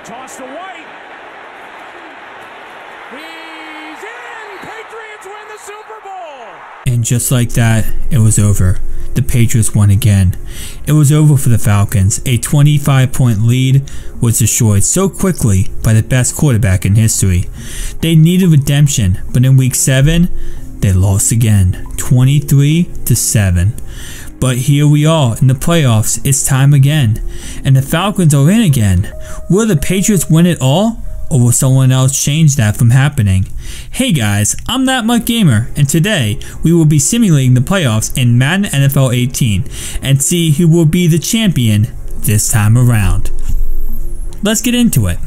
Toss to White. He's in. Patriots win the Super Bowl. And just like that, it was over. The Patriots won again. It was over for the Falcons. A 25-point lead was destroyed so quickly by the best quarterback in history. They needed redemption, but in week 7, they lost again, 23-7. But here we are in the playoffs. It's time again, and the Falcons are in again. Will the Patriots win it all, or will someone else change that from happening? Hey guys, I'm That Mutt Gamer, and today we will be simulating the playoffs in Madden NFL 18 and see who will be the champion this time around. Let's get into it.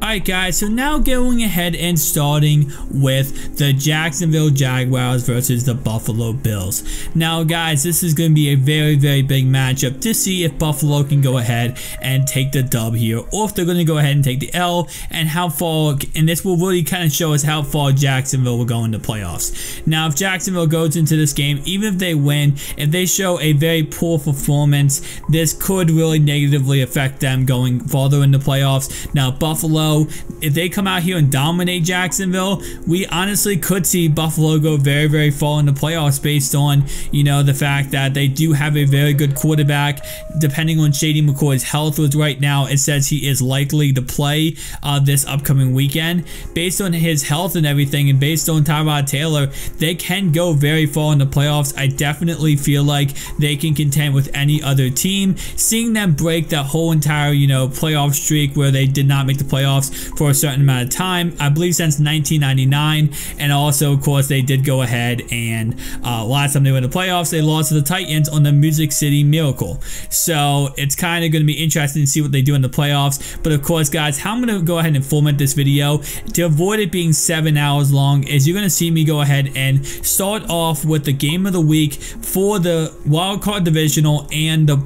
Alright guys, so now going ahead and starting with the Jacksonville Jaguars versus the Buffalo Bills. Now guys, this is going to be a very big matchup to see if Buffalo can go ahead and take the dub here, or if they're going to go ahead and take the L, and how far, and this will really kind of show us how far Jacksonville will go in the playoffs. Now if Jacksonville goes into this game, even if they win, if they show a very poor performance, this could really negatively affect them going farther in the playoffs. Now Buffalo, if they come out here and dominate Jacksonville, we honestly could see Buffalo go very far in the playoffs based on, you know, the fact that they do have a very good quarterback. Depending on Shady McCoy's health was right now, it says he is likely to play this upcoming weekend. Based on his health and everything, and based on Tyrod Taylor, they can go very far in the playoffs. I definitely feel like they can contend with any other team. Seeing them break that whole entire, you know, playoff streak where they did not make the playoffs for a certain amount of time, I believe since 1999, and also of course they did go ahead and last time they were in the playoffs, they lost to the Titans on the Music City Miracle. So it's kind of going to be interesting to see what they do in the playoffs. But of course guys, how I'm going to go ahead and format this video to avoid it being 7 hours long is you're going to see me go ahead and start off with the game of the week for the wildcard divisional and the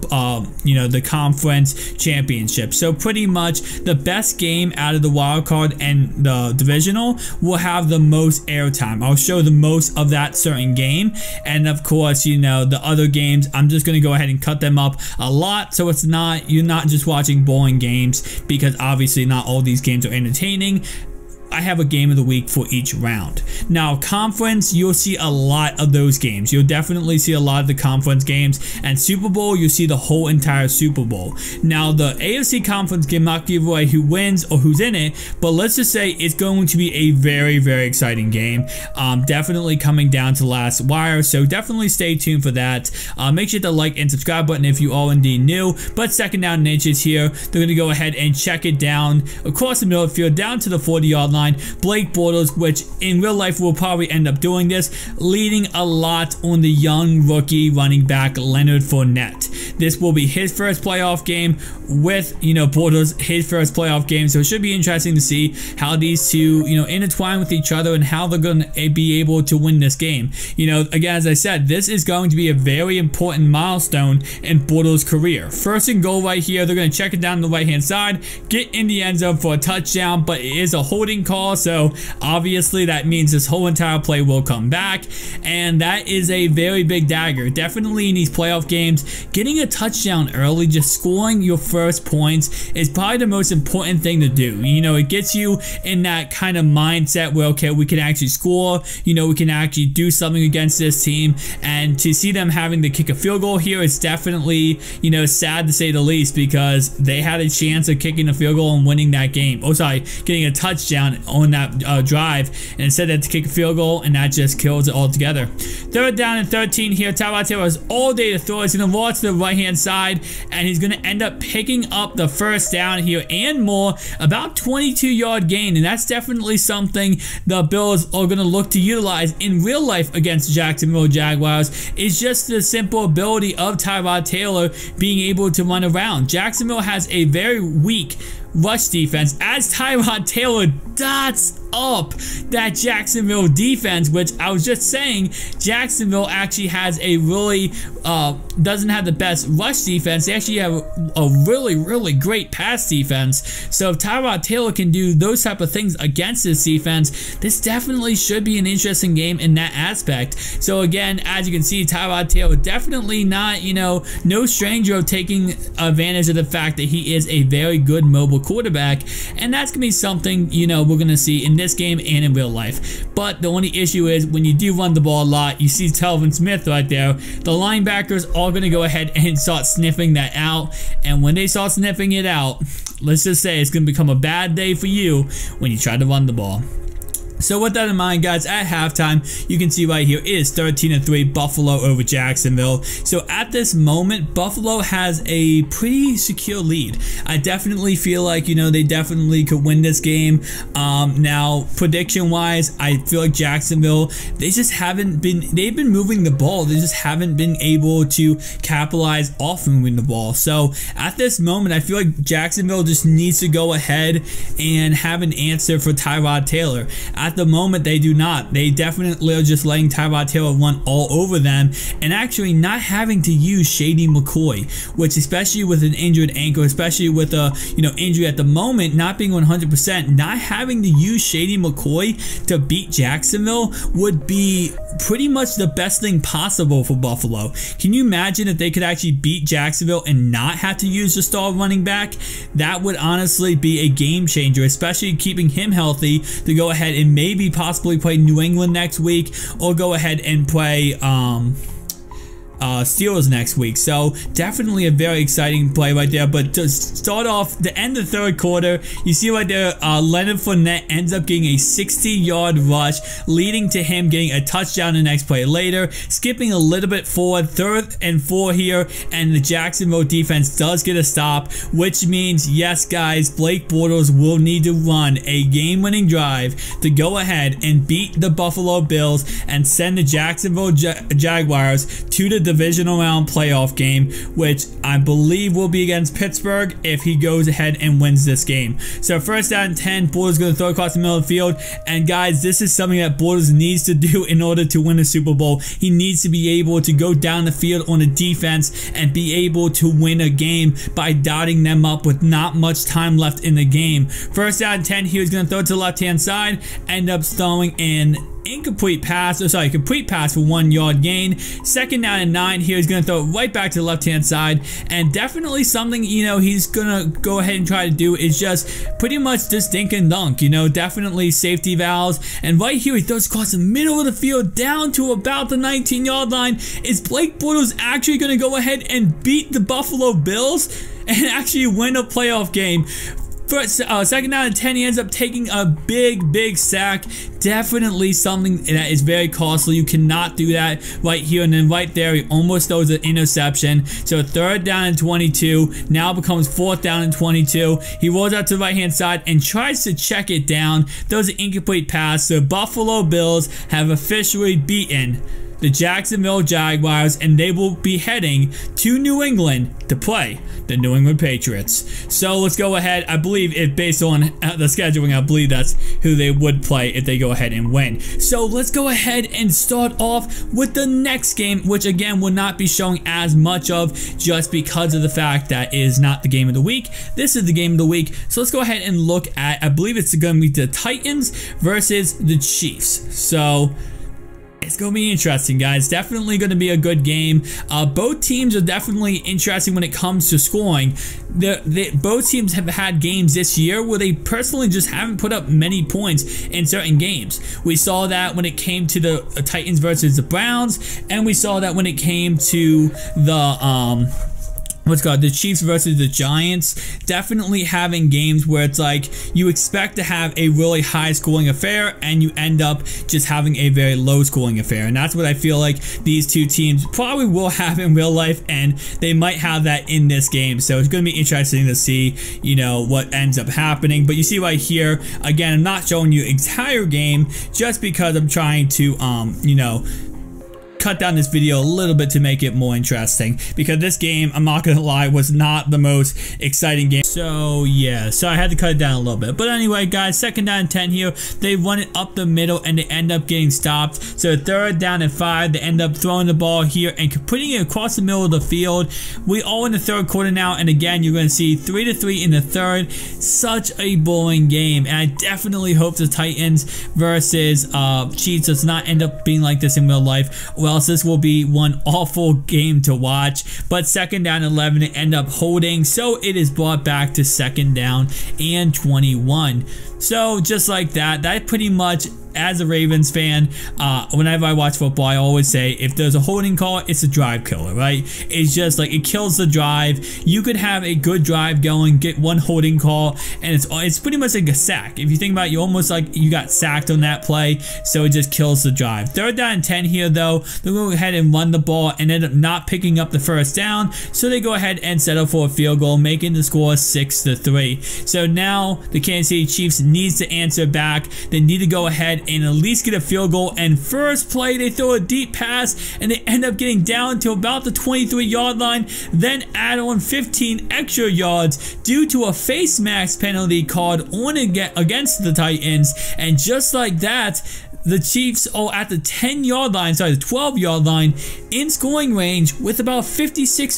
you know, the conference championship. So pretty much the best game out of the wild card and the divisional will have the most airtime. I'll show the most of that certain game, and of course, you know, the other games I'm just going to go ahead and cut them up a lot, so it's not, you're not just watching boring games, because obviously not all these games are entertaining. I have a game of the week for each round. Now conference, you'll see a lot of those games. You'll definitely see a lot of the conference games, and Super Bowl, you'll see the whole entire Super Bowl. Now the AFC conference game not give away who wins or who's in it, but let's just say it's going to be a very exciting game. Definitely coming down to the last wire, so definitely stay tuned for that. Make sure to like and subscribe button if you are indeed new. But second down and inches here, they're going to go ahead and check it down across the middle of the field down to the 40-yard line. Blake Bortles, which in real life will probably end up doing this, leading a lot on the young rookie running back Leonard Fournette. This will be his first playoff game with, you know, Bortles, his first playoff game, so it should be interesting to see how these two, you know, intertwine with each other and how they're going to be able to win this game. You know, again, as I said, this is going to be a very important milestone in Bortles' career. First and goal right here, they're going to check it down the right hand side, get in the end zone for a touchdown, but it is a holding call, so obviously that means this whole entire play will come back, and that is a very big dagger. Definitely in these playoff games, getting a touchdown early, just scoring your first points, is probably the most important thing to do. You know, it gets you in that kind of mindset where, okay, we can actually score, you know, we can actually do something against this team, and to see them having to kick a field goal here is definitely, you know, sad to say the least, because they had a chance of kicking a field goal and winning that game. Oh, sorry, getting a touchdown on that drive, and instead they had to kick a field goal, and that just kills it altogether. Third down and 13 here. Tyrod Taylor has all day to throw. He's going to launch to the right hand side, and he's going to end up picking up the first down here and more, about 22-yard gain, and that's definitely something the Bills are going to look to utilize in real life against Jacksonville Jaguars. Is just the simple ability of Tyrod Taylor being able to run around. Jacksonville has a very weak rush defense as Tyrod Taylor dots up that Jacksonville defense, which I was just saying, Jacksonville actually has a really doesn't have the best rush defense. They actually have a really great pass defense. So if Tyrod Taylor can do those type of things against this defense, this definitely should be an interesting game in that aspect. So again, as you can see, Tyrod Taylor definitely not, no stranger of taking advantage of the fact that he is a very good mobile quarterback, and that's gonna be something we're gonna see in this game and in real life. But the only issue is when you do run the ball a lot, you see Telvin Smith right there, the linebackers are going to go ahead and start sniffing that out, and when they start sniffing it out, let's just say it's going to become a bad day for you when you try to run the ball. So with that in mind, guys, at halftime, you can see right here it is 13-3 Buffalo over Jacksonville. So at this moment, Buffalo has a pretty secure lead. I definitely feel like, they definitely could win this game. Now, prediction-wise, I feel like Jacksonville, they've been moving the ball. They just haven't been able to capitalize off moving the ball. So at this moment, I feel like Jacksonville just needs to go ahead and have an answer for Tyrod Taylor. At the moment, they do not. They definitely are just letting Tyrod Taylor run all over them and actually not having to use Shady McCoy, which especially with an injured ankle, especially with a injury at the moment, not being 100%, not having to use Shady McCoy to beat Jacksonville would be pretty much the best thing possible for Buffalo. Can you imagine if they could actually beat Jacksonville and not have to use the star running back? That would honestly be a game changer, especially keeping him healthy to go ahead and maybe possibly play New England next week or go ahead and play Steelers next week. So definitely a very exciting play right there. But to start off the end of the third quarter, you see right there Leonard Fournette ends up getting a 60-yard rush, leading to him getting a touchdown the next play later. Skipping a little bit forward, 3rd and 4 here, and the Jacksonville defense does get a stop, which means, yes guys, Blake Bortles will need to run a game-winning drive to go ahead and beat the Buffalo Bills and send the Jacksonville Jaguars to the divisional round playoff game, which I believe will be against Pittsburgh if he goes ahead and wins this game. So 1st down and 10, Bortles going to throw across the middle of the field, and guys, this is something that Bortles needs to do in order to win a Super Bowl. He needs to be able to go down the field on a defense and be able to win a game by dotting them up with not much time left in the game. 1st down and 10, he was going to throw it to the left-hand side, end up throwing in complete pass for 1 yard gain. 2nd down and 9, here he's going to throw it right back to the left-hand side, and definitely something, he's going to go ahead and try to do is just pretty much this dink and dunk, definitely safety valves, and right here he throws across the middle of the field down to about the 19-yard line. Is Blake Bortles actually going to go ahead and beat the Buffalo Bills and actually win a playoff game? First, 2nd down and 10, he ends up taking a big sack. Definitely something that is very costly. You cannot do that right here. And then right there, he almost throws an interception. So 3rd down and 22 now becomes 4th down and 22. He rolls out to the right-hand side and tries to check it down. Throws an incomplete pass. The Buffalo Bills have officially beaten the Jacksonville Jaguars, and they will be heading to New England to play the New England Patriots. So let's go ahead. I believe if based on the scheduling, I believe that's who they would play if they go ahead and win. So let's go ahead and start off with the next game, which again will not be showing as much of just because of the fact that it is not the game of the week. This is the game of the week. So let's go ahead and look at, I believe it's going to be the Titans versus the Chiefs. So it's going to be interesting, guys. Definitely going to be a good game. Both teams are definitely interesting when it comes to scoring. Both teams have had games this year where they personally just haven't put up many points in certain games. We saw that when it came to the Titans versus the Browns, and we saw that when it came to the the Chiefs versus the Giants. Definitely having games where it's like you expect to have a really high scoring affair and you end up just having a very low scoring affair, and that's what I feel like these two teams probably will have in real life, and they might have that in this game. So it's going to be interesting to see what ends up happening. But you see right here, again, I'm not showing you entire game just because I'm trying to cut down this video a little bit to make it more interesting, because this game, I'm not gonna lie, was not the most exciting game. So yeah, so I had to cut it down a little bit. But anyway, guys, 2nd down and 10 here. They run it up the middle and they end up getting stopped. So 3rd down and 5, they end up throwing the ball here and putting it across the middle of the field. We are in the 3rd quarter now, and again, you're going to see 3-3 in the 3rd. Such a boring game, and I definitely hope the Titans versus Chiefs does not end up being like this in real life, or else this will be one awful game to watch. But 2nd down and 11, they end up holding, so it is brought back to 2nd down and 21. So just like that, that pretty much, as a Ravens fan, whenever I watch football, I always say if there's a holding call, it's a drive killer, right? It's just like it kills the drive. You could have a good drive going, get one holding call, and it's pretty much like a sack. If you think about it, you almost like you got sacked on that play, so it just kills the drive. 3rd down and 10 here, though, they go ahead and run the ball and end up not picking up the 1st down, so they go ahead and settle for a field goal, making the score 6-3. So now the Kansas City Chiefs needs to answer back. They need to go ahead and at least get a field goal, and first play they throw a deep pass and they end up getting down to about the 23-yard line, then add on 15 extra yards due to a face mask penalty called on against the Titans. And just like that, the Chiefs are at the 10-yard line, sorry, the 12-yard line, in scoring range with about 56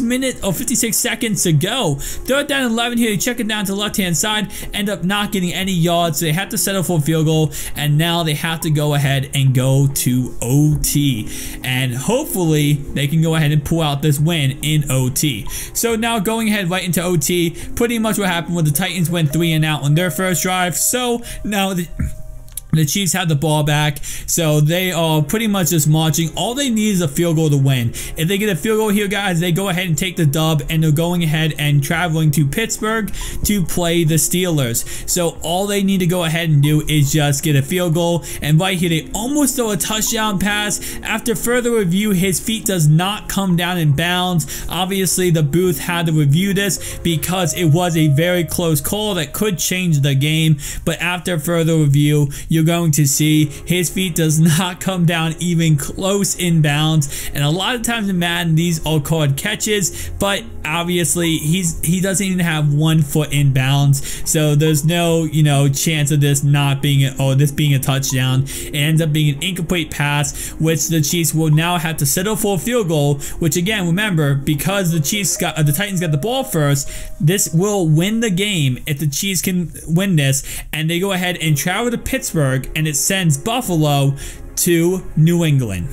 seconds to go. 3rd down and 11 here, they check it down to the left-hand side, end up not getting any yards, so they have to settle for a field goal, and now they have to go ahead and go to OT. And hopefully, they can go ahead and pull out this win in OT. So now going ahead right into OT, pretty much what happened was the Titans went 3 and out on their first drive, so now the Chiefs have the ball back, so they are pretty much just marching. All they need is a field goal to win. If they get a field goal here, guys, they go ahead and take the dub, and they're going ahead and traveling to Pittsburgh to play the Steelers. So all they need to go ahead and do is just get a field goal, and right here, they almost throw a touchdown pass. After further review, his feet does not come down in bounds. Obviously, the booth had to review this because it was a very close call that could change the game, but after further review, you're going to see his feet does not come down even close in bounds. And a lot of times in Madden, these are called catches, but obviously he doesn't even have 1 foot in bounds, so there's no chance of this not being this being a touchdown. It ends up being an incomplete pass, which the Chiefs will now have to settle for a field goal, which again, remember, because the Titans got the ball first, this will win the game if the Chiefs can win this, and they go ahead and travel to Pittsburgh, and it sends Buffalo to New England.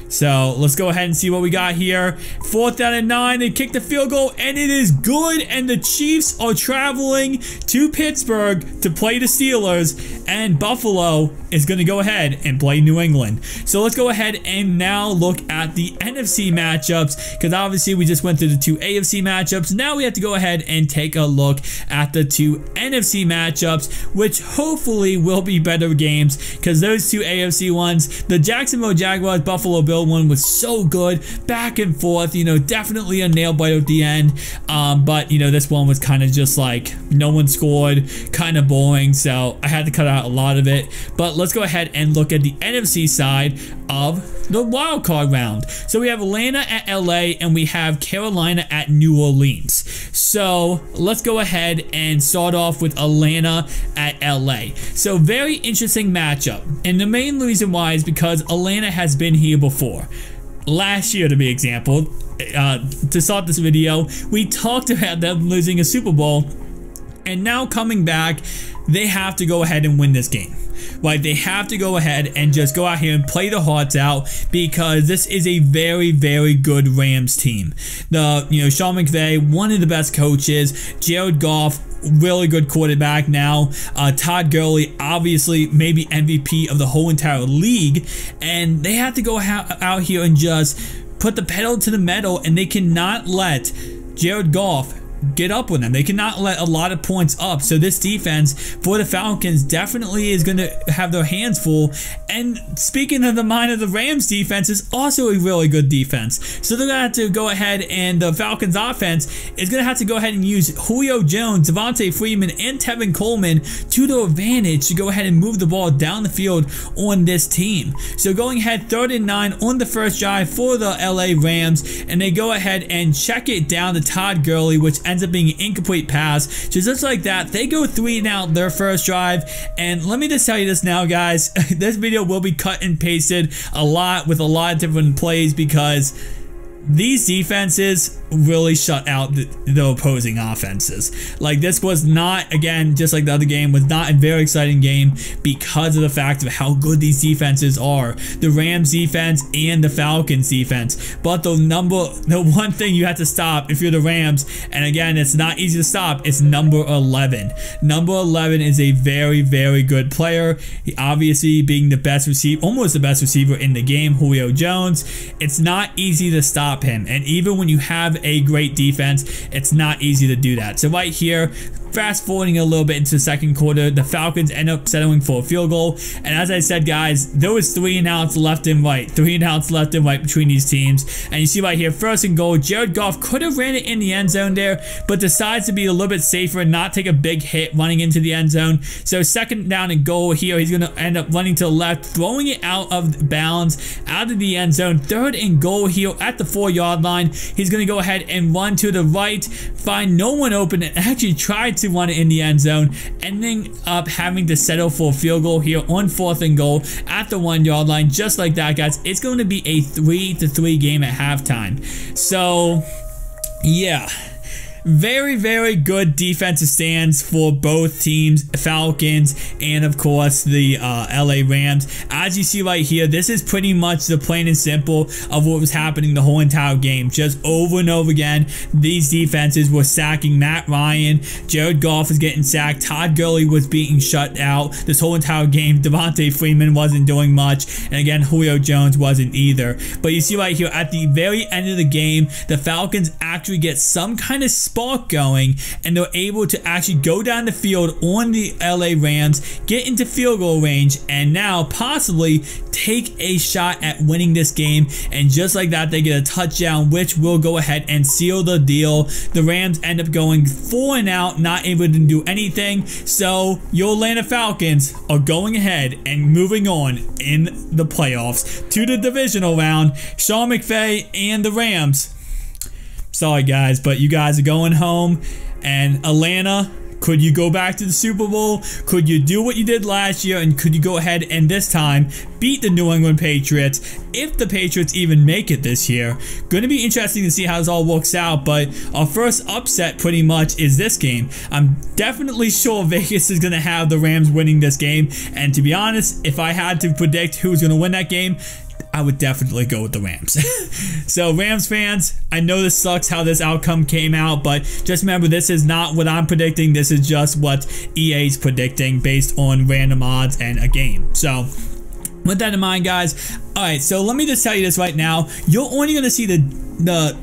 So let's go ahead and see what we got here. 4th down and 9, they kick the field goal, and it is good, and the Chiefs are traveling to Pittsburgh to play the Steelers, and Buffalo is going to go ahead and play New England. So let's go ahead and now look at the NFC matchups, because obviously we just went through the 2 AFC matchups. Now we have to go ahead and take a look at the 2 NFC matchups, which hopefully will be better games, because those 2 AFC ones, the Jacksonville Jaguars Buffalo Bills one was so good, back and forth, definitely a nail biter at the end, but this one was kind of just like no one scored, kind of boring, so I had to cut out a lot of it. But let's go ahead and look at the NFC side of the wild card round. So we have Atlanta at LA, and we have Carolina at New Orleans. So let's go ahead and start off with Atlanta at LA. So very interesting matchup, and the main reason why is because Atlanta has been here before. Last year, to be example, to start this video, we talked about them losing a Super Bowl, and now coming back, they have to go ahead and win this game. Right, they have to go ahead and just go out here and play the hearts out, because this is a very, very good Rams team. Sean McVay, one of the best coaches. Jared Goff, really good quarterback now. Todd Gurley, obviously maybe MVP of the whole entire league, and they have to go out here and just put the pedal to the metal, and they cannot let Jared Goff get up with them. They cannot let a lot of points up. So this defense for the Falcons definitely is going to have their hands full. And speaking of the mind of the Rams defense, is also a really good defense. So they're going to have to go ahead, and the Falcons offense is going to have to go ahead and use Julio Jones, Devontae Freeman, and Tevin Coleman to their advantage to go ahead and move the ball down the field on this team. So going ahead, 3rd and 9 on the first drive for the LA Rams, and they go ahead and check it down to Todd Gurley, which ends up being an incomplete pass. So just like that, they go 3 and out their first drive. And let me just tell you this now, guys, this video will be cut and pasted a lot with a lot of different plays, because these defenses really shut out the opposing offenses. Like, this was not, again, just like the other game, was not a very exciting game because of the fact of how good these defenses are. The Rams defense and the Falcons defense. But the one thing you have to stop if you're the Rams, and again, it's not easy to stop, it's number 11. Number 11 is a very, very good player. He obviously being the best receiver, almost the best receiver in the game, Julio Jones. It's not easy to stop him. And even when you have a great defense, it's not easy to do that. So right here, fast forwarding a little bit into the second quarter, the Falcons end up settling for a field goal. And as I said, guys, there was 3 and outs left and right. 3 and outs left and right between these teams. And you see right here, 1st and goal, Jared Goff could have ran it in the end zone there, but decides to be a little bit safer and not take a big hit running into the end zone. So 2nd down and goal here, he's going to end up running to the left, throwing it out of bounds, out of the end zone. 3rd and goal here at the 4-yard line. He's going to go ahead and run to the right, find no one open, and actually try to run it in the end zone, ending up having to settle for a field goal here on 4th and goal at the 1-yard line. Just like that, guys, it's going to be a 3-3 game at halftime. So yeah, very, very good defensive stands for both teams, Falcons and of course the LA Rams. As you see right here, this is pretty much the plain and simple of what was happening the whole entire game. Just over and over again, these defenses were sacking Matt Ryan. Jared Goff was getting sacked. Todd Gurley was being shut out this whole entire game. Devontae Freeman wasn't doing much, and again, Julio Jones wasn't either. But you see right here, at the very end of the game, the Falcons actually get some kind of spark going, and they're able to actually go down the field on the LA Rams, get into field goal range, and now possibly take a shot at winning this game. And just like that, they get a touchdown, which will go ahead and seal the deal. The Rams end up going 4 and out, not able to do anything. So your Atlanta Falcons are going ahead and moving on in the playoffs to the divisional round. Sean McVay and the Rams, sorry guys, but you guys are going home. And Atlanta, could you go back to the Super Bowl? Could you do what you did last year? And could you go ahead and this time beat the New England Patriots, if the Patriots even make it this year? Going to be interesting to see how this all works out, but our first upset pretty much is this game. I'm definitely sure Vegas is going to have the Rams winning this game. And to be honest, if I had to predict who's going to win that game, I would definitely go with the Rams. So Rams fans, I know this sucks how this outcome came out, but just remember, this is not what I'm predicting. This is just what EA's predicting based on random odds and a game. So with that in mind, guys, alright, so let me just tell you this right now. You're only going to see the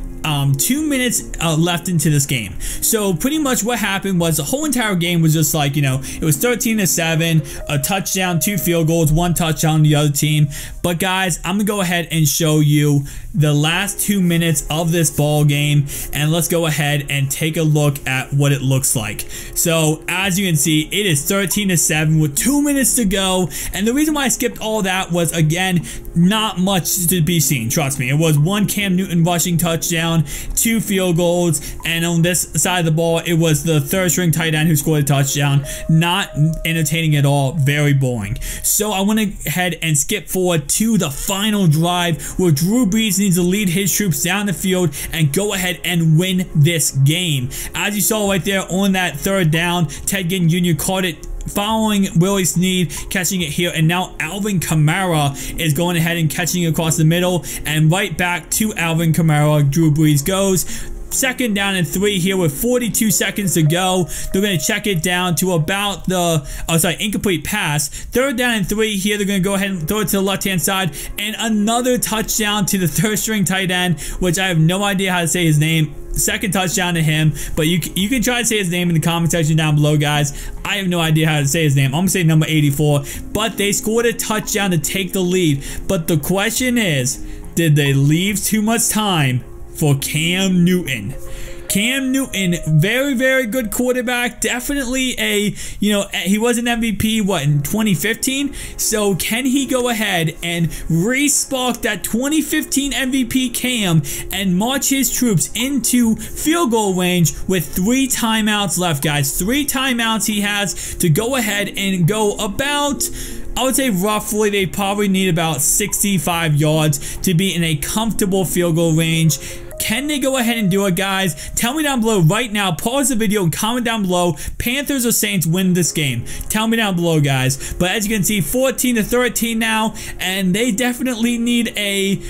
2 minutes left into this game. So pretty much what happened was the whole entire game was just like, you know, it was 13-7, a touchdown, 2 field goals, 1 touchdown on the other team. But guys, I'm gonna go ahead and show you the last 2 minutes of this ball game, and let's go ahead and take a look at what it looks like. So as you can see, it is 13-7 with 2 minutes to go, and the reason why I skipped all that was, again, not much to be seen. Trust me, it was 1 Cam Newton rushing touchdown, 2 field goals, and on this side of the ball, it was the 3rd string tight end who scored a touchdown. Not entertaining at all, very boring. So I went ahead and skip forward to the final drive where Drew Brees needs to lead his troops down the field and go ahead and win this game. As you saw right there on that 3rd down, Ted Ginn Jr. caught it following Willie Snead, catching it here, and now Alvin Kamara is going ahead and catching it across the middle, and right back to Alvin Kamara. Drew Brees goes, second down and 3 here with 42 seconds to go. They're going to check it down to about the, incomplete pass. Third down and 3 here. They're going to go ahead and throw it to the left-hand side. And another touchdown to the third-string tight end, which I have no idea how to say his name. Second touchdown to him, but you can try to say his name in the comment section down below, guys. I have no idea how to say his name. I'm going to say number 84, but they scored a touchdown to take the lead. But the question is, did they leave too much time for Cam Newton? Cam Newton, very, very good quarterback. Definitely a, he was an MVP, in 2015? So can he go ahead and re-spark that 2015 MVP Cam and march his troops into field goal range with 3 timeouts left, guys? 3 timeouts he has to go ahead and go about, I would say roughly they probably need about 65 yards to be in a comfortable field goal range. Can they go ahead and do it, guys? Tell me down below right now. Pause the video and comment down below. Panthers or Saints win this game? Tell me down below, guys. But as you can see, 14-13 now, and they definitely need a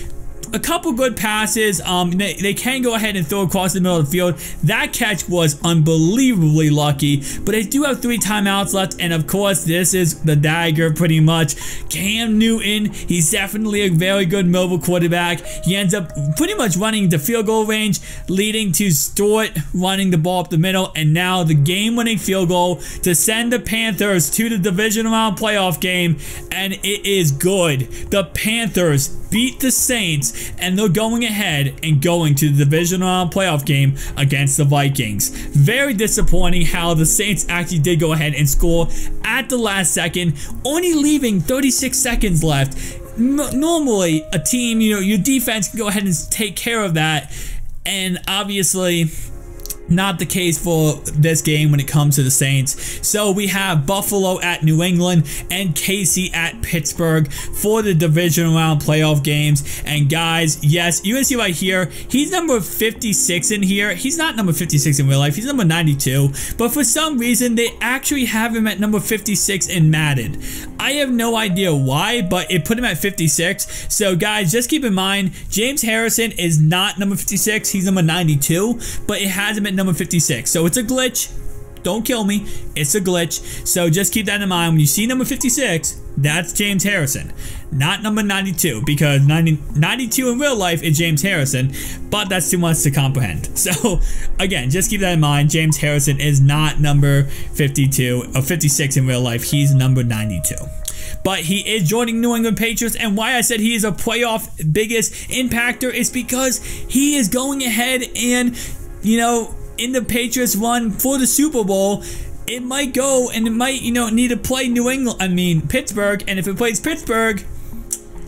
couple good passes. They can go ahead and throw across the middle of the field. That catch was unbelievably lucky, but they do have 3 timeouts left, and of course this is the dagger pretty much. Cam Newton, he's definitely a very good mobile quarterback. He ends up pretty much running to field goal range, leading to Stewart running the ball up the middle, and now the game-winning field goal to send the Panthers to the divisional round playoff game, and it is good. The Panthers beat the Saints, and they're going ahead and going to the divisional round playoff game against the Vikings. Very disappointing how the Saints actually did go ahead and score at the last second, only leaving 36 seconds left. Normally, a team, your defense can go ahead and take care of that, and obviously not the case for this game when it comes to the Saints. So we have Buffalo at New England and KC at Pittsburgh for the division round playoff games. And guys, yes, you can see right here, he's number 56 in here. He's not number 56 in real life. He's number 92. But for some reason, they actually have him at number 56 in Madden. I have no idea why, but it put him at 56. So guys, just keep in mind, James Harrison is not number 56. He's number 92, but it has him at number 56. So it's a glitch. Don't kill me. It's a glitch. So just keep that in mind. When you see number 56, that's James Harrison, not number 92, because 92 in real life is James Harrison, but that's too much to comprehend. So again, just keep that in mind. James Harrison is not number 52 or 56 in real life. He's number 92. But he is joining New England Patriots, and why I said he is a playoff biggest impactor is because he is going ahead and, in the Patriots run for the Super Bowl, it might go and it might, need to play Pittsburgh, and if it plays Pittsburgh,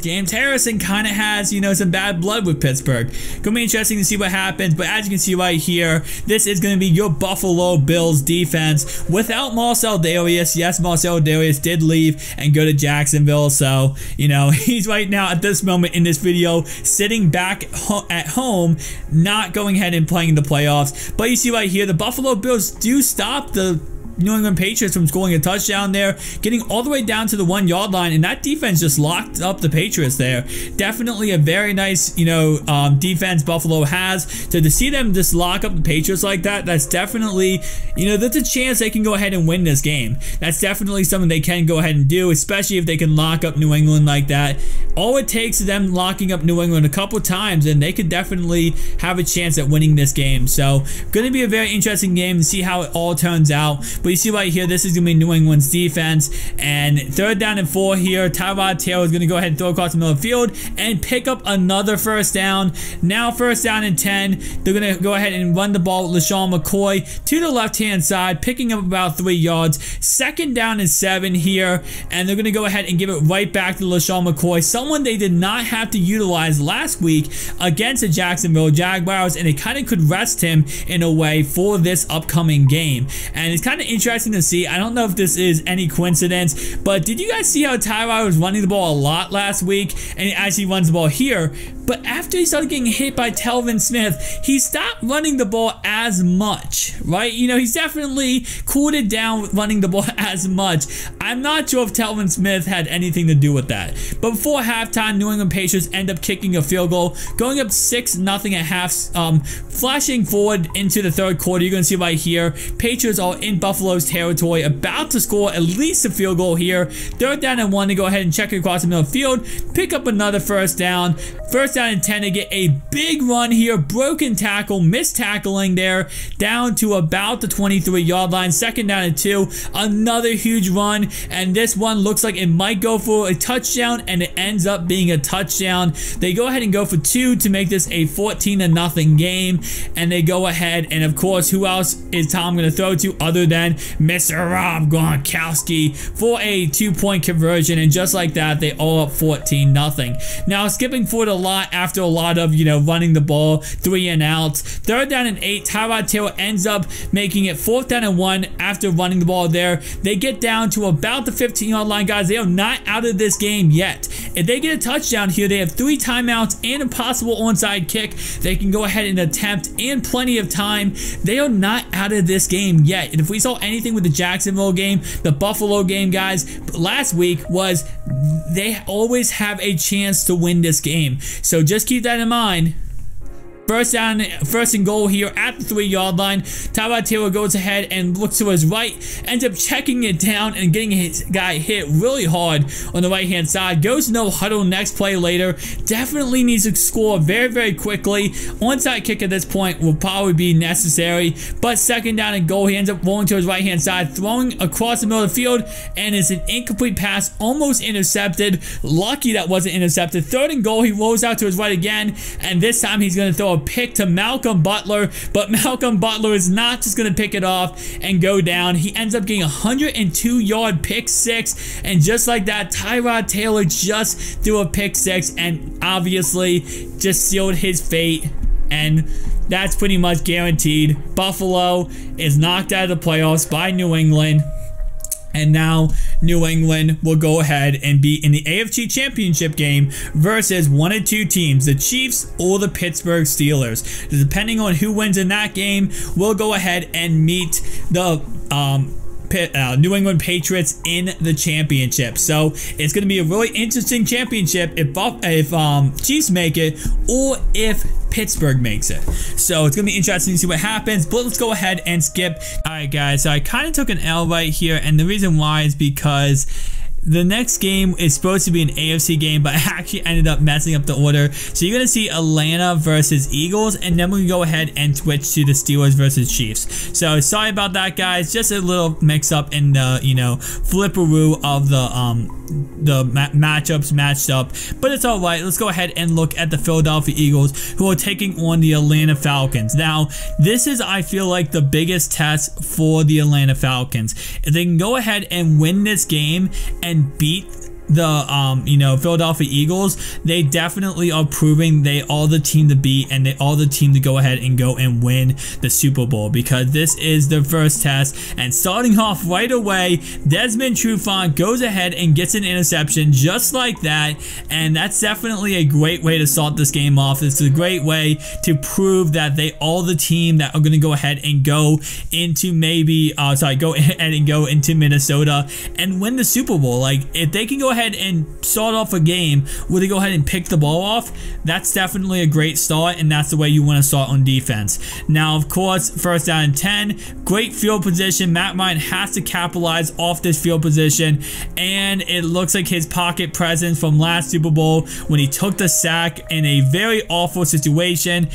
James Harrison kind of has, some bad blood with Pittsburgh. Gonna be interesting to see what happens, but as you can see right here, this is gonna be your Buffalo Bills defense without Marcel Darius. Yes, Marcel Darius did leave and go to Jacksonville, so, he's right now at this moment in this video sitting back at home, not going ahead and playing the playoffs. But you see right here, the Buffalo Bills do stop the New England Patriots from scoring a touchdown there, getting all the way down to the 1-yard line, and that defense just locked up the Patriots there. Definitely a very nice, defense Buffalo has. So to see them just lock up the Patriots like that, that's definitely, that's a chance they can go ahead and win this game. That's definitely something they can go ahead and do, especially if they can lock up New England like that. All it takes is them locking up New England a couple times, and they could definitely have a chance at winning this game. So going to be a very interesting game to see how it all turns out. But you see right here, this is going to be New England's defense, and 3rd down and 4 here. Tyrod Taylor is going to go ahead and throw across the middle of the field and pick up another first down. Now 1st down and 10. They're going to go ahead and run the ball with LaShawn McCoy to the left-hand side, picking up about 3 yards. 2nd down and 7 here, and they're going to go ahead and give it right back to LaShawn McCoy, someone they did not have to utilize last week against the Jacksonville Jaguars, and they kind of could rest him in a way for this upcoming game. And it's kind of interesting to see. I don't know if this is any coincidence, but did you guys see how Tyrod was running the ball a lot last week, and he actually runs the ball here? but after he started getting hit by Telvin Smith, he stopped running the ball as much, right? You know, he's definitely cooled it down with running the ball as much. I'm not sure if Telvin Smith had anything to do with that. But before halftime, New England Patriots end up kicking a field goal, going up 6-0 at half, flashing forward into the third quarter. You're going to see right here, Patriots are in Buffalo's territory, about to score at least a field goal here. 3rd down and 1 to go ahead and check it across the middle of the field, pick up another first down. 1st down and 10 to get a big run here, broken tackle, missed tackling there, down to about the 23-yard line. 2nd down and 2, another huge run, and this one looks like it might go for a touchdown, and it ends up being a touchdown. They go ahead and go for 2 to make this a 14-0 game, and they go ahead, and of course, who else is Tom going to throw to other than Mr. Rob Gronkowski for a 2-point conversion, and just like that, they all up 14-0. Now, skipping forward a lot after a lot of, you know, running the ball, 3 and outs. 3rd down and 8, Tyrod Taylor ends up making it 4th down and 1 after running the ball there. They get down to about the 15-yard line, guys. They are not out of this game yet. If they get a touchdown here, they have 3 timeouts and a possible onside kick they can go ahead and attempt, and plenty of time. They are not out of this game yet. And if we saw anything with the Jacksonville game, the Buffalo game, guys, last week, was they always have a chance to win this game. So just keep that in mind. 1st and goal here at the 3-yard line. Tyrod Taylor goes ahead and looks to his right, ends up checking it down and getting his guy hit really hard on the right-hand side. Goes no huddle next play later. Definitely needs to score very, very quickly. Onside kick at this point will probably be necessary, but 2nd down and goal. He ends up rolling to his right-hand side, throwing across the middle of the field, and it's an incomplete pass, almost intercepted. Lucky that wasn't intercepted. 3rd and goal. He rolls out to his right again, and this time he's going to throw a pick to Malcolm Butler, but Malcolm Butler is not just going to pick it off and go down. He ends up getting a 102-yard pick 6, and just like that, Tyrod Taylor just threw a pick 6 and obviously just sealed his fate, and that's pretty much guaranteed. Buffalo is knocked out of the playoffs by New England. And now New England will go ahead and be in the AFC Championship game versus one of 2 teams, the Chiefs or the Pittsburgh Steelers. Depending on who wins in that game, we'll go ahead and meet the New England Patriots in the championship. So it's going to be a really interesting championship if Chiefs make it or if Pittsburgh makes it. So it's going to be interesting to see what happens, but let's go ahead and skip. Alright guys, so I kind of took an L right here, and the reason why is because the next game is supposed to be an AFC game, but I actually ended up messing up the order. So you're going to see Atlanta versus Eagles, and then we're going to go ahead and switch to the Steelers versus Chiefs. So sorry about that, guys. Just a little mix up in the, you know, flipperoo of the matchups matched up, but it's all right. Let's go ahead and look at the Philadelphia Eagles, who are taking on the Atlanta Falcons. Now, this is, I feel like, the biggest test for the Atlanta Falcons. If they can go ahead and win this game and beat the Philadelphia Eagles, they definitely are proving they are the team to beat, and they are the team to go ahead and go and win the Super Bowl, because this is their first test. And starting off right away, Desmond Trufant goes ahead and gets an interception just like that, and that's definitely a great way to start this game off. It's a great way to prove that they are the team that are going to go ahead and go into go into Minnesota and win the Super Bowl. Like, if they can go ahead and start off a game where they go ahead and pick the ball off, that's definitely a great start, and that's the way you want to start on defense. Now, of course, 1st down and 10, great field position. Matt Ryan has to capitalize off this field position, and it looks like his pocket presence from last Super Bowl when he took the sack in a very awful situation,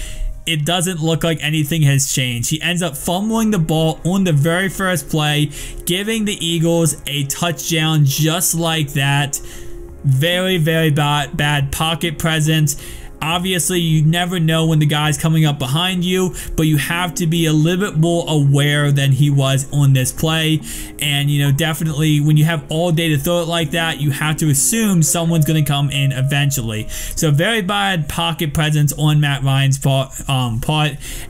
it doesn't look like anything has changed. He ends up fumbling the ball on the very first play, giving the Eagles a touchdown just like that. Very, very bad pocket presence. Obviously, you never know when the guy's coming up behind you, but you have to be a little bit more aware than he was on this play. And, you know, definitely when you have all day to throw it like that, you have to assume someone's going to come in eventually. So very bad pocket presence on Matt Ryan's part,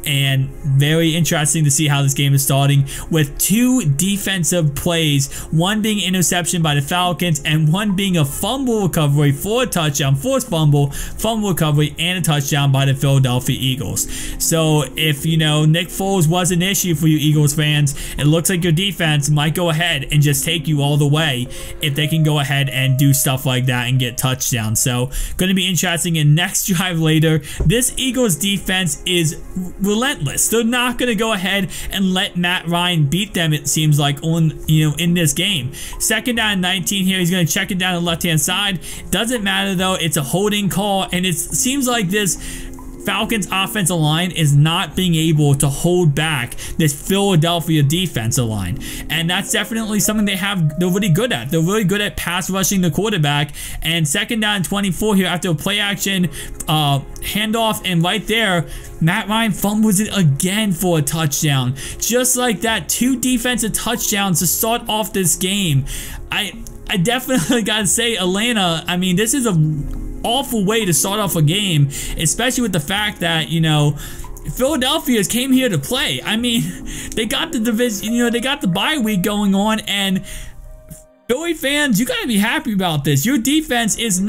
and very interesting to see how this game is starting with 2 defensive plays, one being interception by the Falcons and one being a fumble recovery for a touchdown, forced fumble recovery recovery and a touchdown by the Philadelphia Eagles. So if, you know, Nick Foles was an issue for you Eagles fans, it looks like your defense might go ahead and just take you all the way if they can go ahead and do stuff like that and get touchdowns. So going to be interesting. In next drive later, this Eagles defense is relentless. They're not going to go ahead and let Matt Ryan beat them, it seems like, on, you know, in this game. Second down and 19 here. He's going to check it down the left-hand side. Doesn't matter though. It's a holding call, and it seems like this Falcons offensive line is not being able to hold back this Philadelphia defensive line, and that's definitely something they're really good at. They're really good at pass rushing the quarterback. And second down and 24 here after a play action handoff, and right there Matt Ryan fumbles it again for a touchdown. Just like that, 2 defensive touchdowns to start off this game. I definitely gotta say, Atlanta, I mean, this is a awful way to start off a game, especially with the fact that, you know, Philadelphia came here to play. I mean, they got the division, you know, they got the bye week going on, and Philly fans, you gotta be happy about this. Your defense is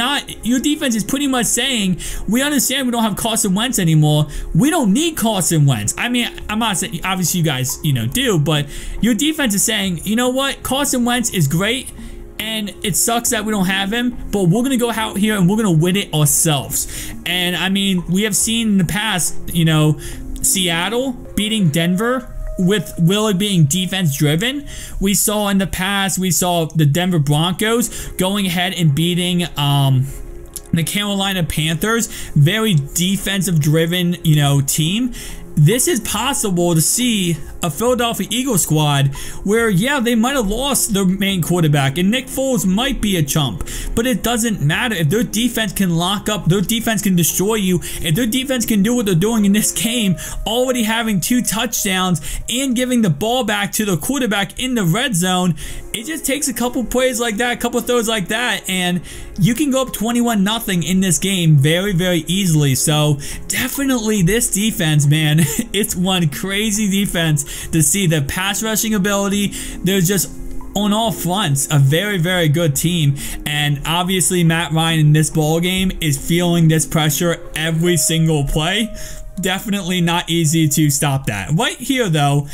pretty much saying, we understand we don't have Carson Wentz anymore. We don't need Carson Wentz. I mean, I'm not saying, obviously you guys, you know, do, but your defense is saying, you know what, Carson Wentz is great, and it sucks that we don't have him, but we're going to go out here and we're going to win it ourselves. And I mean, we have seen in the past, you know, Seattle beating Denver with Willard being defense driven. We saw in the past, we saw the Denver Broncos going ahead and beating the Carolina Panthers, very defensive driven, you know, team. This is possible to see a Philadelphia Eagles squad where, yeah, they might have lost their main quarterback and Nick Foles might be a chump, but it doesn't matter. If their defense can lock up, their defense can destroy you, if their defense can do what they're doing in this game, already having 2 touchdowns and giving the ball back to the quarterback in the red zone, it just takes a couple plays like that, a couple throws like that, and you can go up 21-0 in this game very, very easily. So definitely this defense, man, it's one crazy defense to see. The pass rushing ability, there's just on all fronts a very, very good team. And obviously Matt Ryan in this ball game is feeling this pressure every single play. Definitely not easy to stop that. Right here though,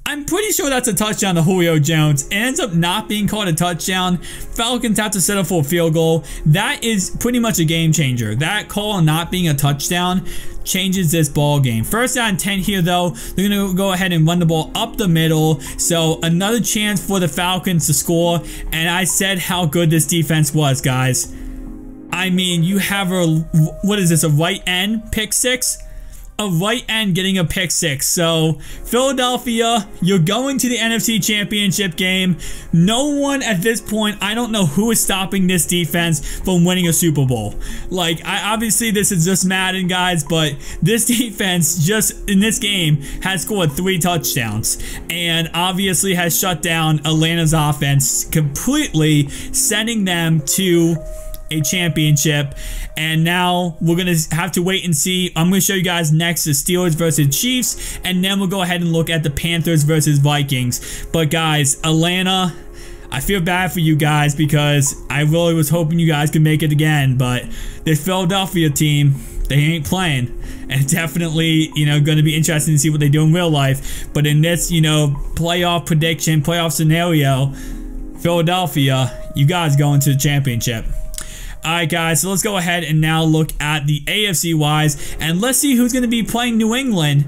I'm pretty sure that's a touchdown to Julio Jones. It ends up not being called a touchdown. Falcons have to settle for a field goal. That is pretty much a game changer. That call not being a touchdown changes this ball game. First down and 10 here though. They're going to go ahead and run the ball up the middle. So another chance for the Falcons to score. And I said how good this defense was, guys. I mean, you have a, what is this, a right end pick six? A right end getting a pick six. So Philadelphia, you're going to the NFC Championship game. No one at this point, I don't know who is stopping this defense from winning a Super Bowl. Like, obviously this is just Madden, guys, but this defense just in this game has scored 3 touchdowns and obviously has shut down Atlanta's offense completely, sending them to a championship. And now we're gonna have to wait and see. I'm gonna show you guys next the Steelers versus Chiefs, and then we'll go ahead and look at the Panthers versus Vikings. But guys, Atlanta, I feel bad for you guys because I really was hoping you guys could make it again, but this Philadelphia team, they ain't playing. And definitely, you know, going to be interesting to see what they do in real life. But in this, you know, playoff prediction, playoff scenario, Philadelphia, you guys going to the championship. Alright guys, so let's go ahead and now look at the AFC wise, and let's see who's going to be playing New England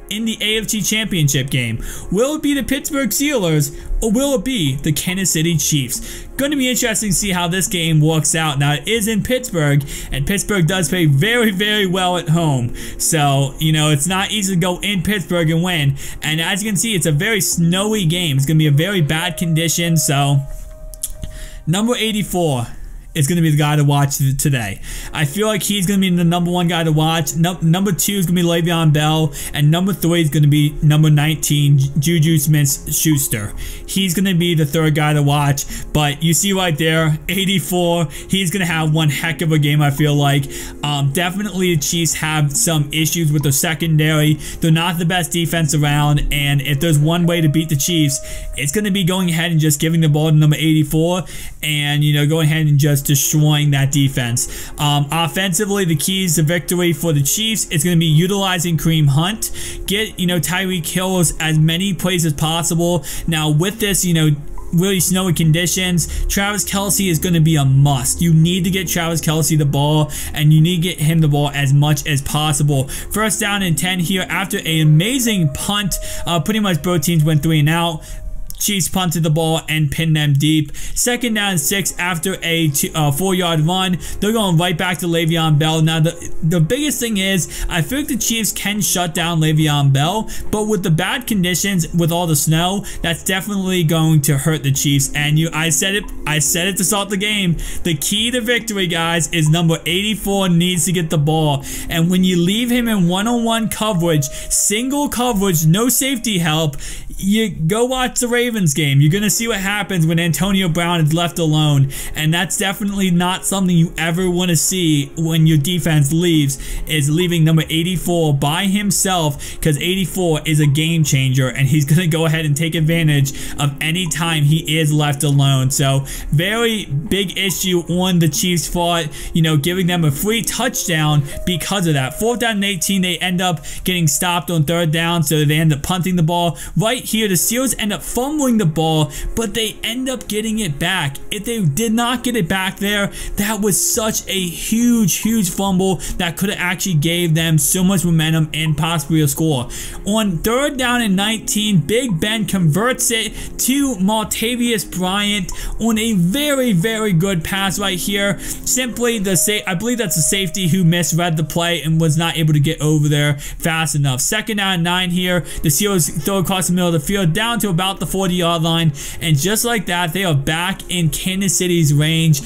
in the AFC Championship game. Will it be the Pittsburgh Steelers or will it be the Kansas City Chiefs? Going to be interesting to see how this game works out. Now it is in Pittsburgh, and Pittsburgh does play very, very well at home. So, you know, it's not easy to go in Pittsburgh and win. And as you can see, it's a very snowy game. It's going to be a very bad condition. So, number 84. Is going to be the guy to watch today. I feel like he's going to be the number 1 guy to watch. Number 2 is going to be Le'Veon Bell. And number 3 is going to be number 19, Juju Smith-Schuster. He's going to be the 3rd guy to watch. But you see right there, 84. He's going to have one heck of a game, I feel like. Definitely the Chiefs have some issues with their secondary. They're not the best defense around. And if there's one way to beat the Chiefs, it's going to be going ahead and just giving the ball to number 84. And, you know, going ahead and just destroying that defense. Offensively, the keys to victory for the Chiefs is going to be utilizing Kareem Hunt, get Tyreek Hill as many plays as possible. Now with this, really snowy conditions, Travis Kelce is going to be a must. You need to get Travis Kelce the ball, and you need to get him the ball as much as possible. First down and 10 here after an amazing punt. Pretty much both teams went 3 and out. Chiefs punted the ball and pinned them deep. Second down and 6 after a 4-yard run. They're going right back to Le'Veon Bell. Now, the biggest thing is, I feel like the Chiefs can shut down Le'Veon Bell, but with the bad conditions, with all the snow, that's definitely going to hurt the Chiefs. And I said it to start the game. The key to victory, guys, is number 84 needs to get the ball. And when you leave him in one-on-one coverage, single coverage, no safety help, you go watch the Ravens game. You're going to see what happens when Antonio Brown is left alone, and that's definitely not something you ever want to see when your defense leaves, is leaving number 84 by himself, because 84 is a game changer, and he's going to go ahead and take advantage of any time he is left alone. So very big issue on the Chiefs' part, giving them a free touchdown because of that. 4th down and 18, they end up getting stopped on 3rd down, so they end up punting the ball. Right here, the Steelers end up fumbling the ball, but they end up getting it back. If they did not get it back there, that was such a huge fumble that could have actually gave them so much momentum and possibly a score. On 3rd down and 19, Big Ben converts it to Martavius Bryant on a very good pass right here. Simply, I believe that's the safety who misread the play and was not able to get over there fast enough. 2nd down and 9 here, the Steelers throw across the middle of the field down to about the 40-yard line, and just like that, they are back in Kansas City's range.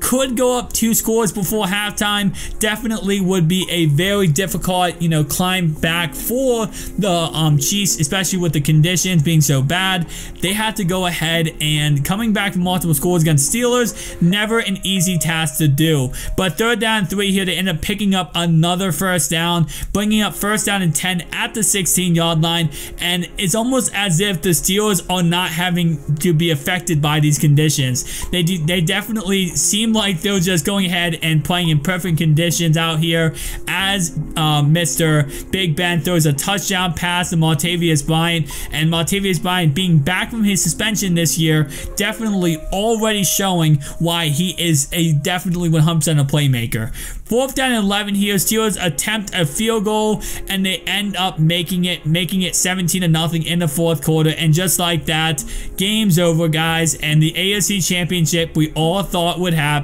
Could go up 2 scores before halftime. Definitely would be a very difficult, climb back for the Chiefs, especially with the conditions being so bad. They had to go ahead, and coming back from multiple scores against Steelers, never an easy task to do. But 3rd down and 3 here, they end up picking up another 1st down, bringing up 1st down and 10 at the 16-yard line, and it's almost as if the Steelers are not having to be affected by these conditions. They definitely seem like they're just going ahead and playing in perfect conditions out here as Mr. Big Ben throws a touchdown pass to Martavius Bryant, and Martavius Bryant being back from his suspension this year, definitely already showing why he is definitely 100% a playmaker. 4th down and 11 here, Steelers attempt a field goal, and they end up making it 17-0 in the 4th quarter, and just like that, game's over, guys, and the AFC Championship we all thought would happen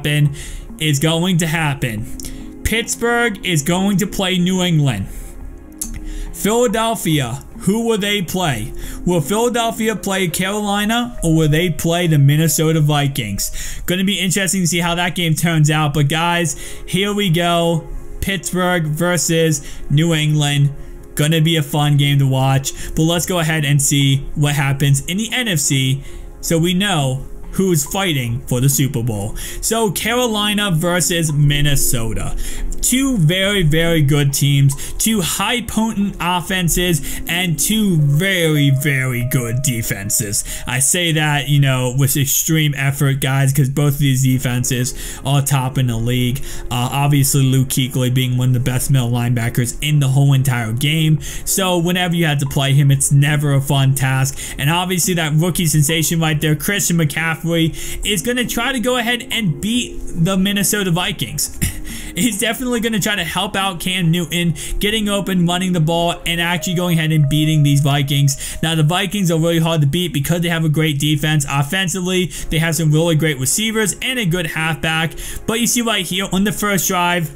is going to happen. Pittsburgh is going to play New England. Philadelphia, who will they play? Will Philadelphia play Carolina, or will they play the Minnesota Vikings? Going to be interesting to see how that game turns out, but guys, here we go. Pittsburgh versus New England. Going to be a fun game to watch, but let's go ahead and see what happens in the NFC so we know who's fighting for the Super Bowl. So Carolina versus Minnesota. 2 very good teams, 2 high potent offenses, and 2 very good defenses. I say that, with extreme effort, guys, because both of these defenses are top in the league. Obviously, Luke Kuechly being one of the best middle linebackers in the whole entire game. So whenever you have to play him, it's never a fun task. And obviously that rookie sensation right there, Christian McCaffrey, is going to try to go ahead and beat the Minnesota Vikings. He's definitely going to try to help out Cam Newton, getting open, running the ball, and actually going ahead and beating these Vikings. Now, the Vikings are really hard to beat because they have a great defense. Offensively, they have some really great receivers and a good halfback. But you see right here on the first drive,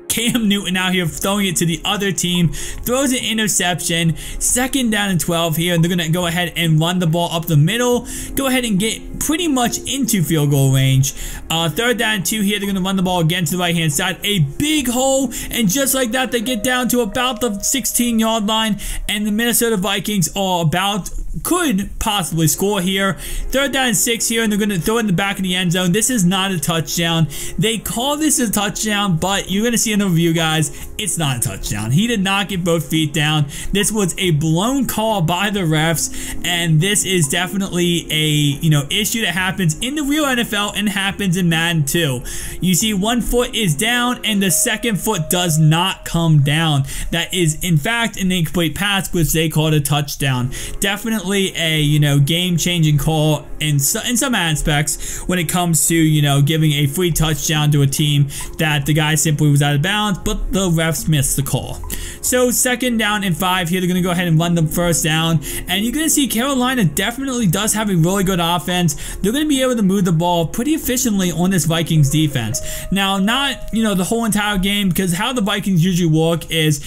Cam Newton out here throwing it to the other team, throws an interception. 2nd down and 12 here, and they're going to go ahead and run the ball up the middle, go ahead and get pretty much into field goal range. 3rd down and 2 here, they're going to run the ball again to the right hand side, a big hole, and just like that, they get down to about the 16-yard line, and the Minnesota Vikings are about could possibly score here. 3rd down and 6 here, and they're going to throw it in the back of the end zone. This is not a touchdown. They call this a touchdown, but you're going to see in the review, guys, it's not a touchdown. He did not get both feet down. This was a blown call by the refs, and this is definitely a issue that happens in the real NFL and happens in Madden too. You see, one foot is down and the second foot does not come down. That is in fact an incomplete pass, which they called a touchdown. Definitely a game-changing call in some aspects when it comes to giving a free touchdown to a team that the guy simply was out of bounds, but the refs missed the call. So 2nd down and 5 here. They're going to go ahead and run them 1st down, and you're going to see Carolina definitely does have a really good offense. They're going to be able to move the ball pretty efficiently on this Vikings defense. Now, not the whole entire game, because how the Vikings usually work is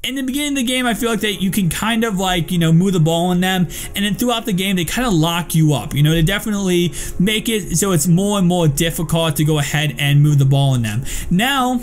in the beginning of the game, I feel like that you can kind of move the ball on them, and then throughout the game, they kind of lock you up. They definitely make it so it's more and more difficult to go ahead and move the ball on them. Now,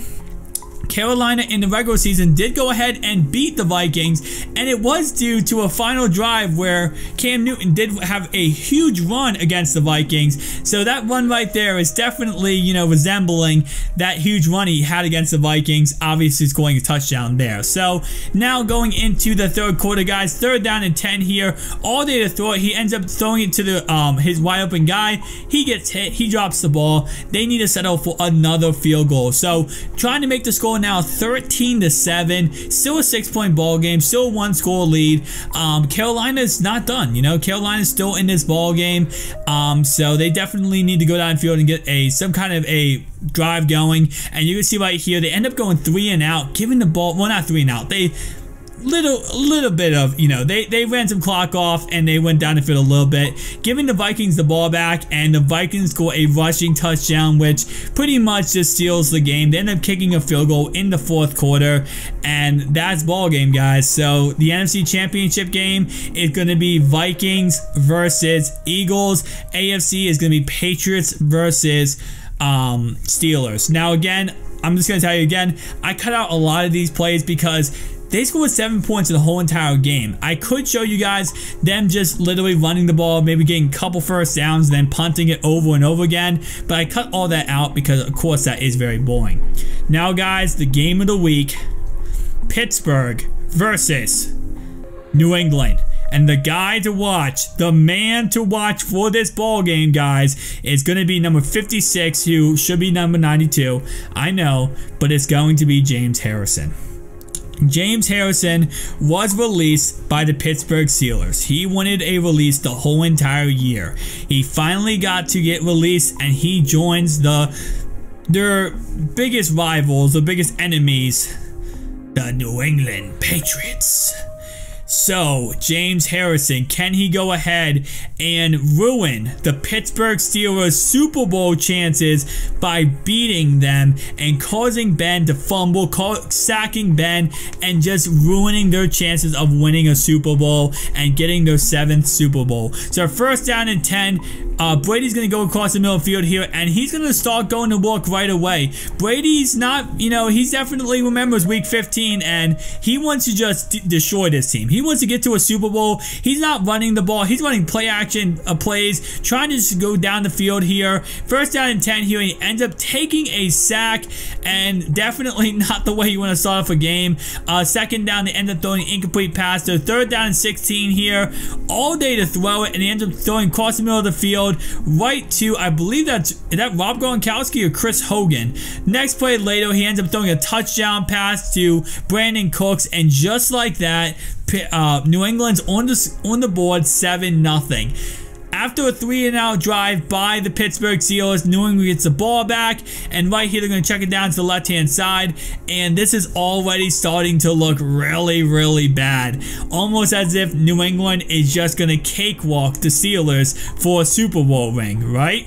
Carolina in the regular season did go ahead and beat the Vikings, and it was due to a final drive where Cam Newton did have a huge run against the Vikings. So that run right there is definitely, resembling that huge run he had against the Vikings, obviously scoring a touchdown there. So now going into the 3rd quarter, guys, 3rd down and 10 here. All day to throw it. He ends up throwing it to the his wide open guy. He gets hit. He drops the ball. They need to settle for another field goal. So trying to make the score now 13-7, still a 6-point ball game, still a 1-score lead. Carolina's not done. Carolina's still in this ball game, so they definitely need to go downfield and get some kind of a drive going. And you can see right here, they end up going 3 and out, giving the ball, well, not 3 and out, they little bit of, they ran some clock off and they went down the field a little bit, giving the Vikings the ball back, and the Vikings score a rushing touchdown, which pretty much just steals the game. They end up kicking a field goal in the 4th quarter, and that's ball game, guys. So the NFC Championship game is going to be Vikings versus Eagles. AFC is going to be Patriots versus Steelers. Now again, I'm just going to tell you again, I cut out a lot of these plays because they scored 7 points in the whole entire game. I could show you guys them just literally running the ball, maybe getting a couple 1st downs, then punting it over and over again, but I cut all that out because, of course, that is very boring. Now, guys, the game of the week, Pittsburgh versus New England. And the guy to watch, the man to watch for this ball game, guys, is going to be number 56, who should be number 92. I know, but it's going to be James Harrison. James Harrison was released by the Pittsburgh Steelers. He wanted a release the whole entire year. He finally got to get released, and he joins their biggest rivals, the biggest enemies, the New England Patriots. So, James Harrison, can he go ahead and ruin the Pittsburgh Steelers Super Bowl chances by beating them and causing Ben to fumble, sacking Ben, and just ruining their chances of winning a Super Bowl and getting their 7th Super Bowl? So, 1st down and 10. Brady's going to go across the middle of the field here, and he's going to start going to work right away. Brady's not, he's definitely remembers week 15, and he wants to just destroy this team. He wants to get to a Super Bowl. He's not running the ball. He's running play action plays, trying to just go down the field here. 1st down and 10 here, and he ends up taking a sack, and definitely not the way you want to start off a game. 2nd down, they end up throwing an incomplete pass. So 3rd down and 16 here, all day to throw it, and he ends up throwing across the middle of the field right to, I believe is that Rob Gronkowski or Chris Hogan. Next play later, he ends up throwing a touchdown pass to Brandon Cooks, and just like that, New England's on the board 7-0. After a 3-and-out drive by the Pittsburgh Steelers, New England gets the ball back, and right here they're going to check it down to the left-hand side, and this is already starting to look really, really bad. Almost as if New England is just going to cakewalk the Steelers for a Super Bowl ring, right?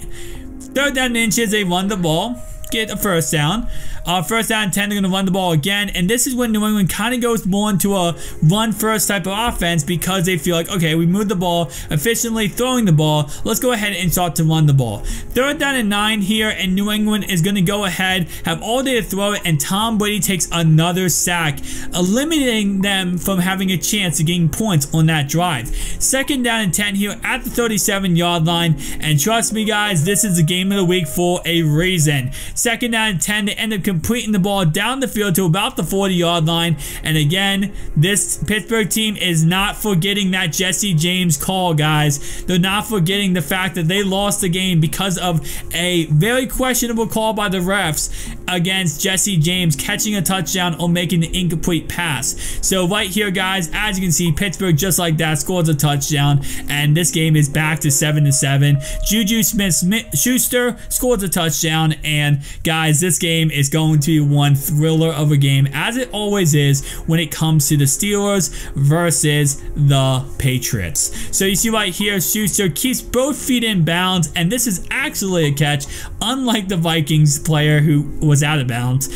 3rd down and inches, they run the ball, get a 1st down. First down and 10, they're going to run the ball again, and this is when New England kind of goes more into a run-first type of offense because they feel like, okay, we moved the ball efficiently, throwing the ball, let's go ahead and start to run the ball. Third down and 9 here, and New England is going to go ahead, have all day to throw it, and Tom Brady takes another sack, eliminating them from having a chance of getting points on that drive. Second down and 10 here at the 37-yard line, and trust me guys, this is the game of the week for a reason. Second down and 10, they end up completing the ball down the field to about the 40-yard line, and again, this Pittsburgh team is not forgetting that Jesse James call, guys. They're not forgetting the fact that they lost the game because of a very questionable call by the refs against Jesse James catching a touchdown or making the incomplete pass. So right here, guys, as you can see, Pittsburgh just like that scores a touchdown, and this game is back to 7-7. Juju Smith-Schuster scores a touchdown, and guys, this game is going to be one thriller of a game, as it always is when it comes to the Steelers versus the Patriots. So you see right here, Schuster keeps both feet in bounds, and this is actually a catch, unlike the Vikings player who was out of bounds.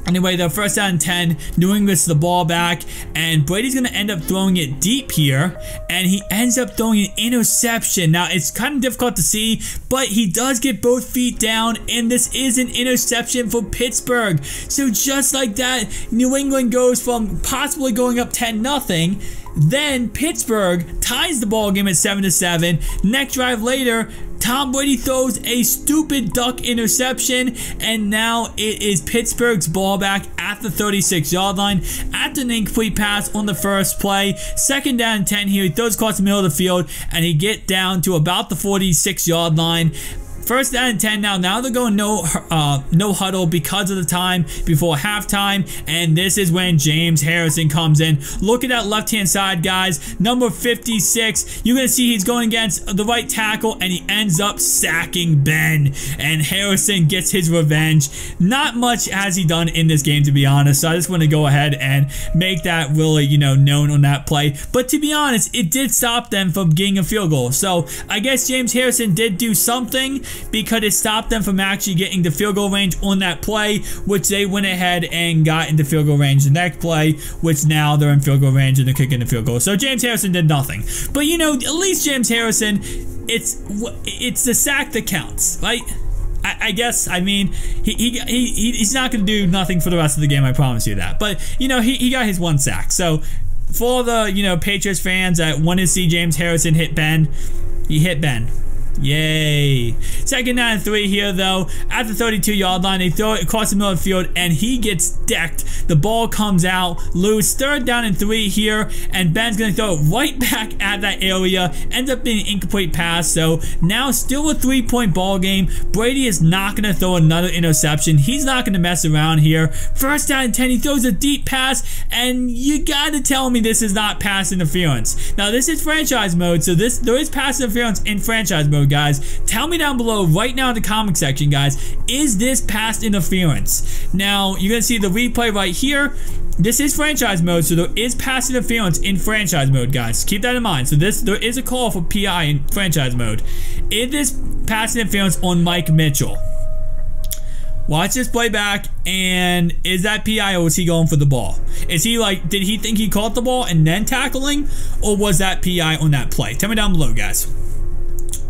Anyway, the first down and 10, New England gets the ball back, and Brady's going to end up throwing it deep here, and he ends up throwing an interception. Now, it's kind of difficult to see, but he does get both feet down, and this is an interception for Pittsburgh. So just like that, New England goes from possibly going up 10-0, then Pittsburgh ties the ball game at 7-7. Next drive later, Tom Brady throws a stupid duck interception, and now it is Pittsburgh's ball back at the 36-yard line after an incomplete pass on the first play. Second down and 10 here. He throws across the middle of the field, and he gets down to about the 46-yard line. First down and 10 now. Now they're going no huddle because of the time before halftime, and this is when James Harrison comes in. Look at that left-hand side, guys. Number 56. You're going to see he's going against the right tackle, and he ends up sacking Ben, and Harrison gets his revenge. Not much has he done in this game, to be honest, so I just want to go ahead and make that really, known on that play. But to be honest, it did stop them from getting a field goal. So I guess James Harrison did do something, because it stopped them from actually getting the field goal range on that play, which they went ahead and got into field goal range the next play, which now they're in field goal range and they're kicking the field goal. So James Harrison did nothing. But at least James Harrison, it's the sack that counts, right? I guess, he's not going to do nothing for the rest of the game, I promise you that. But, he got his one sack. So for the, Patriots fans that want to see James Harrison hit Ben, he hit Ben. Yay. Second down and 3 here, though. At the 32-yard line, they throw it across the middle of the field, and he gets decked. The ball comes out loose. Third down and 3 here, and Ben's going to throw it right back at that area. Ends up being an incomplete pass, so now still a 3-point ball game. Brady is not going to throw another interception. He's not going to mess around here. First down and 10, he throws a deep pass, and you got to tell me this is not pass interference. Now, this is franchise mode, so there is pass interference in franchise mode, guys. Tell me down below right now in the comment section, guys, is this pass interference? Now, you're going to see the replay right here. This is franchise mode, so there is pass interference in franchise mode, guys. Keep that in mind. So there is a call for PI in franchise mode. Is this pass interference on Mike Mitchell? Watch this play back, and is that PI, or was he going for the ball? Is he did he think he caught the ball and then tackling, or was that PI on that play? Tell me down below, guys.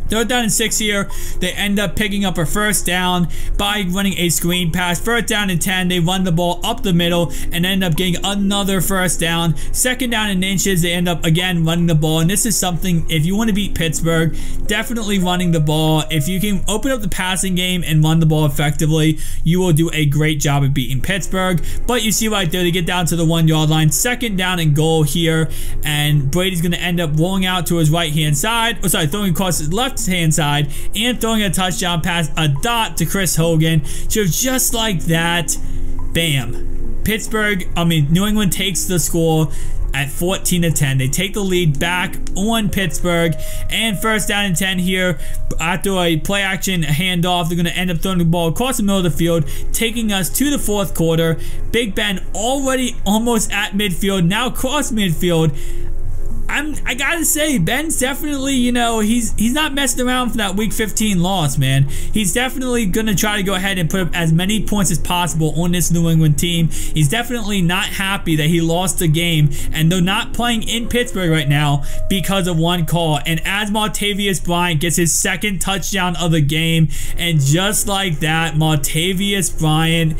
Third down and 6 here. They end up picking up a first down by running a screen pass. First down and 10. They run the ball up the middle and end up getting another first down. Second down and inches. They end up again running the ball. And this is something, if you want to beat Pittsburgh, definitely running the ball. If you can open up the passing game and run the ball effectively, you will do a great job of beating Pittsburgh. But you see right there, they get down to the 1-yard line. Second down and goal here. And Brady's going to end up rolling out to his right-hand side. Oh, sorry, throwing across his left-hand side and throwing a touchdown pass, a dot to Chris Hogan. So just like that, bam. New England takes the score at 14-10. They take the lead back on Pittsburgh, and first down and 10 here. After a play action handoff, they're going to end up throwing the ball across the middle of the field, taking us to the fourth quarter. Big Ben already almost at midfield, now across midfield. I gotta say, Ben's definitely, you know, he's not messing around for that Week 15 loss, man. He's definitely gonna try to go ahead and put up as many points as possible on this New England team. He's definitely not happy that he lost the game, and they're not playing in Pittsburgh right now because of one call. And as Martavis Bryant gets his second touchdown of the game, and just like that, Martavis Bryant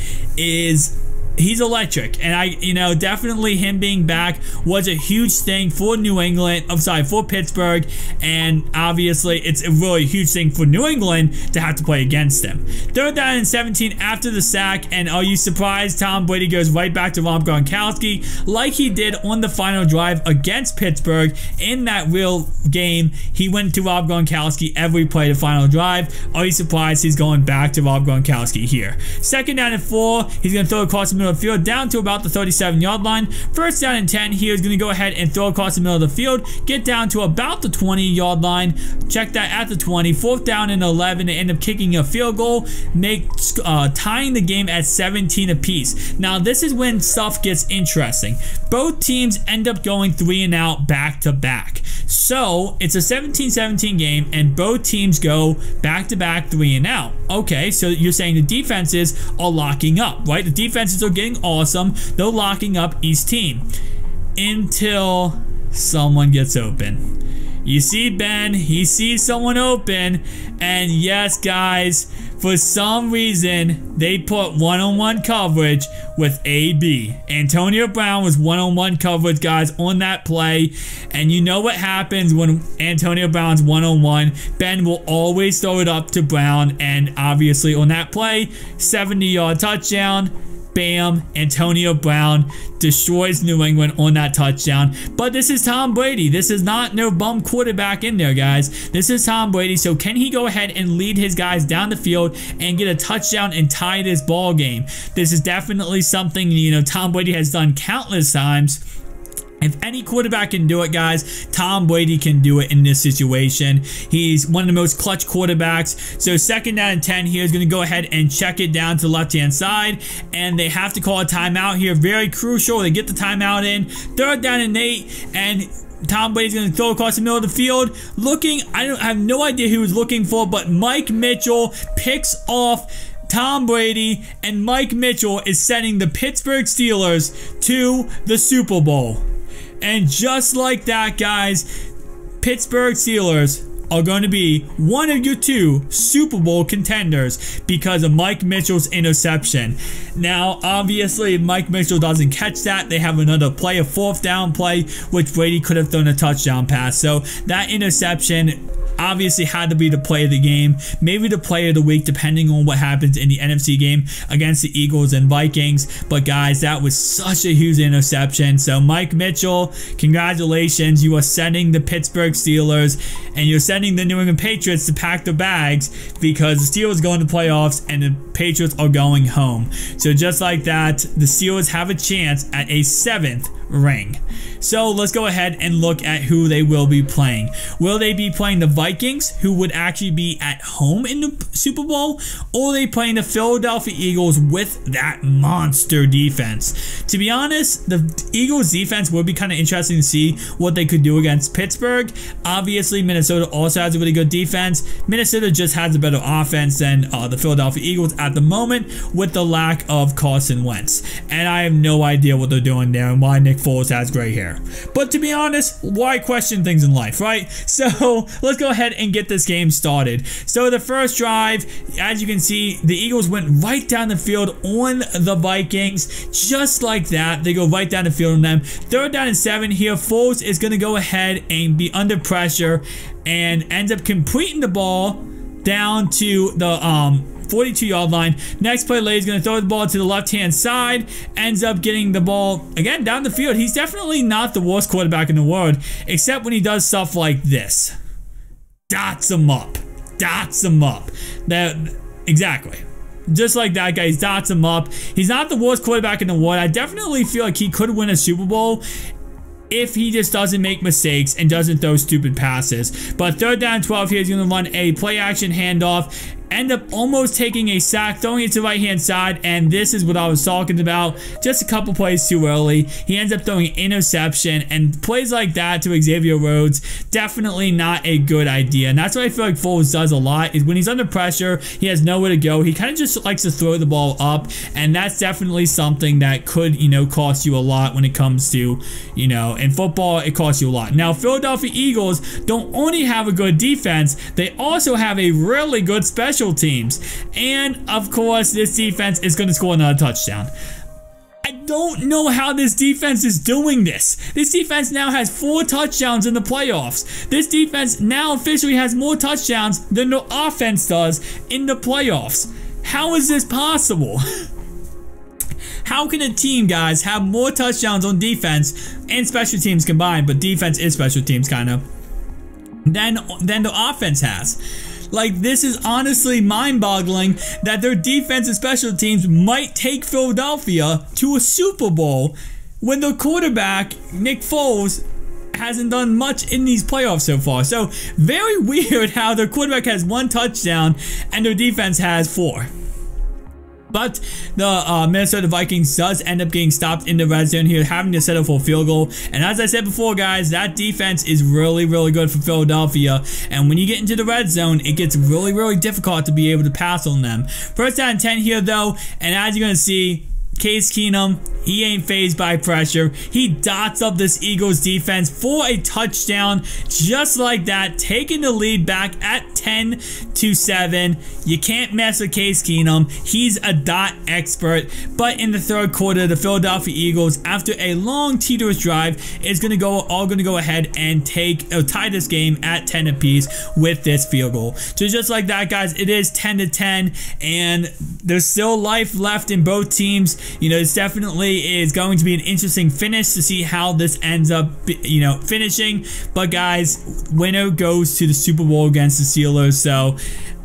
he's electric, and you know, definitely him being back was a huge thing for New England. I'm sorry, for Pittsburgh, and obviously it's a really huge thing for New England to have to play against him. 3rd down and 17 after the sack, and are you surprised Tom Brady goes right back to Rob Gronkowski like he did on the final drive against Pittsburgh in that real game? He went to Rob Gronkowski every play the final drive. Are you surprised he's going back to Rob Gronkowski here? 2nd down and 4, he's going to throw across the middle of the field down to about the 37-yard line. 1st down and 10, he is going to go ahead and throw across the middle of the field, get down to about the 20-yard line, check that at the 20. 4th down and 11, they end up kicking a field goal, tying the game at 17 apiece. Now this is when stuff gets interesting. Both teams end up going 3 and out back to back. So it's a 17-17 game, and both teams go back to back 3 and out. Okay, so you're saying the defenses are locking up, right? The defenses are getting awesome. They're locking up each team until someone gets open. You see Ben, he sees someone open, and yes guys, for some reason they put one-on-one coverage with AB. Antonio Brown was one-on-one coverage, guys, on that play, and you know what happens when Antonio Brown's one-on-one. Ben will always throw it up to Brown, and obviously on that play, 70-yard touchdown. Bam, Antonio Brown destroys New England on that touchdown. But this is Tom Brady. This is not no bum quarterback in there, guys. This is Tom Brady. So can he go ahead and lead his guys down the field and get a touchdown and tie this ball game? This is definitely something, you know, Tom Brady has done countless times. If any quarterback can do it, guys, Tom Brady can do it in this situation. He's one of the most clutch quarterbacks. So 2nd down and 10 here is going to go ahead and check it down to the left-hand side. And they have to call a timeout here. Very crucial. They get the timeout in. 3rd down and 8. And Tom Brady's going to throw across the middle of the field. I have no idea who he was looking for, but Mike Mitchell picks off Tom Brady, and Mike Mitchell is sending the Pittsburgh Steelers to the Super Bowl. And just like that, guys, Pittsburgh Steelers are going to be one of your 2 Super Bowl contenders because of Mike Mitchell's interception. Now, obviously, if Mike Mitchell doesn't catch that, they have another play, a 4th down play, which Brady could have thrown a touchdown pass. So that interception obviously had to be the play of the game, maybe the play of the week, depending on what happens in the NFC game against the Eagles and Vikings. But guys, that was such a huge interception. So Mike Mitchell, congratulations, you are sending the Pittsburgh Steelers and you're sending the New England Patriots to pack their bags because the Steelers go into playoffs and the Patriots are going home. So just like that, the Steelers have a chance at a 7th ring. So let's go ahead and look at who they will be playing. Will they be playing the Vikings, who would actually be at home in the Super Bowl, or are they playing the Philadelphia Eagles with that monster defense? To be honest, the Eagles defense would be kind of interesting to see what they could do against Pittsburgh. Obviously, Minnesota also has a really good defense. Minnesota just has a better offense than the Philadelphia Eagles at the moment with the lack of Carson Wentz. And I have no idea what they're doing there and why Nick Foles has gray hair. But to be honest, why question things in life, right? So let's go ahead and get this game started. So the first drive, as you can see, the Eagles went right down the field on the Vikings. Just like that, they go right down the field on them. 3rd down and 7 here. Foles is going to go ahead and be under pressure and ends up completing the ball down to the 42-yard line. Next play, Lay is going to throw the ball to the left-hand side. Ends up getting the ball, again, down the field. He's definitely not the worst quarterback in the world, except when he does stuff like this. Dots him up. Dots him up. Exactly. Just like that, guys. Dots him up. He's not the worst quarterback in the world. I definitely feel like he could win a Super Bowl if he just doesn't make mistakes and doesn't throw stupid passes. But 3rd down and 12 here, he's going to run a play action handoff. end up almost taking a sack, throwing it to the right-hand side, and this is what I was talking about. Just a couple plays too early. He ends up throwing an interception, and plays like that to Xavier Rhodes, definitely not a good idea. And that's what I feel like Foles does a lot, is when he's under pressure, he has nowhere to go. He kind of just likes to throw the ball up, and that's definitely something that could, cost you a lot when it comes to, in football, it costs you a lot. Now, Philadelphia Eagles don't only have a good defense, they also have a really good special teams. And, of course, this defense is going to score another touchdown. I don't know how this defense is doing this. This defense now has 4 touchdowns in the playoffs. This defense now officially has more touchdowns than the offense does in the playoffs. How is this possible? How can a team, guys, have more touchdowns on defense and special teams combined, but defense is special teams kind of, than the offense has? Like, this is honestly mind-boggling that their defense and special teams might take Philadelphia to a Super Bowl when their quarterback, Nick Foles, hasn't done much in these playoffs so far. So, very weird how their quarterback has 1 touchdown and their defense has 4. But the Minnesota Vikings does end up getting stopped in the red zone here, having to settle for a field goal. And as I said before, guys, that defense is really, really good for Philadelphia. And when you get into the red zone, it gets really, really difficult to be able to pass on them. First down and 10 here, though. And as you're going to see, Case Keenum, he ain't fazed by pressure. He dots up this Eagles defense for a touchdown just like that, taking the lead back at 10-7. You can't mess with Case Keenum. He's a dot expert. But in the third quarter, the Philadelphia Eagles, after a long teeterous drive, is going to go ahead and tie this game at 10 apiece with this field goal. So just like that, guys, it is 10-10, and there's still life left in both teams. This definitely is going to be an interesting finish to see how this ends up, finishing. But guys, winner goes to the Super Bowl against the Steelers. So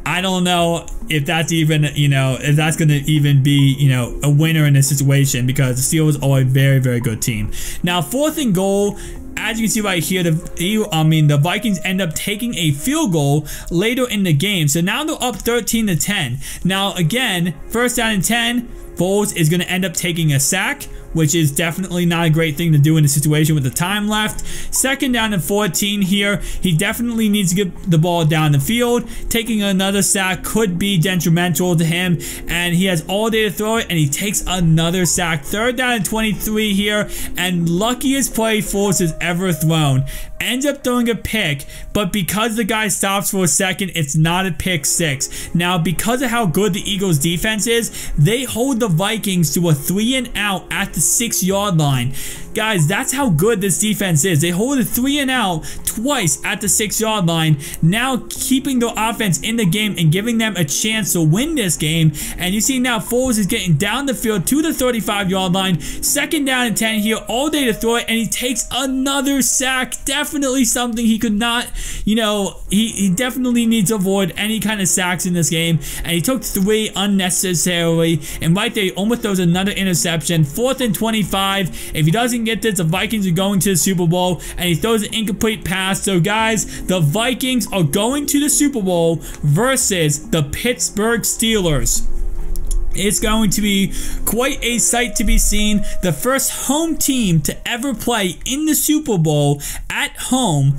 I don't know if that's even, if that's going to even be, a winner in this situation, because the Steelers are a very, very good team. Now, 4th and goal. As you can see right here, the Vikings end up taking a field goal later in the game. So now they're up 13-10. Now again, first down and 10, Foles is going to end up taking a sack, which is definitely not a great thing to do in a situation with the time left. Second down and 14 here. He definitely needs to get the ball down the field. Taking another sack could be detrimental to him, and he has all day to throw it, and he takes another sack. Third down and 23 here, and luckiest play Foles has ever thrown. Ends up throwing a pick, but because the guy stops for a second, it's not a pick 6. Now, because of how good the Eagles defense is, they hold the Vikings to a 3-and-out at the 6-yard line. Guys, that's how good this defense is. They hold a 3-and-out twice at the 6-yard line, now keeping the offense in the game and giving them a chance to win this game. And you see now Foles is getting down the field to the 35-yard line. Second down and 10 here, all day to throw it, and he takes another sack. Definitely something he could not, he definitely needs to avoid any kind of sacks in this game. And he took 3 unnecessarily, and right there he almost throws another interception. 4th and 25. If he doesn't get this, the Vikings are going to the Super Bowl, and he throws an incomplete pass. So guys, the Vikings are going to the Super Bowl versus the Pittsburgh Steelers. It's going to be quite a sight to be seen. The first home team to ever play in the Super Bowl at home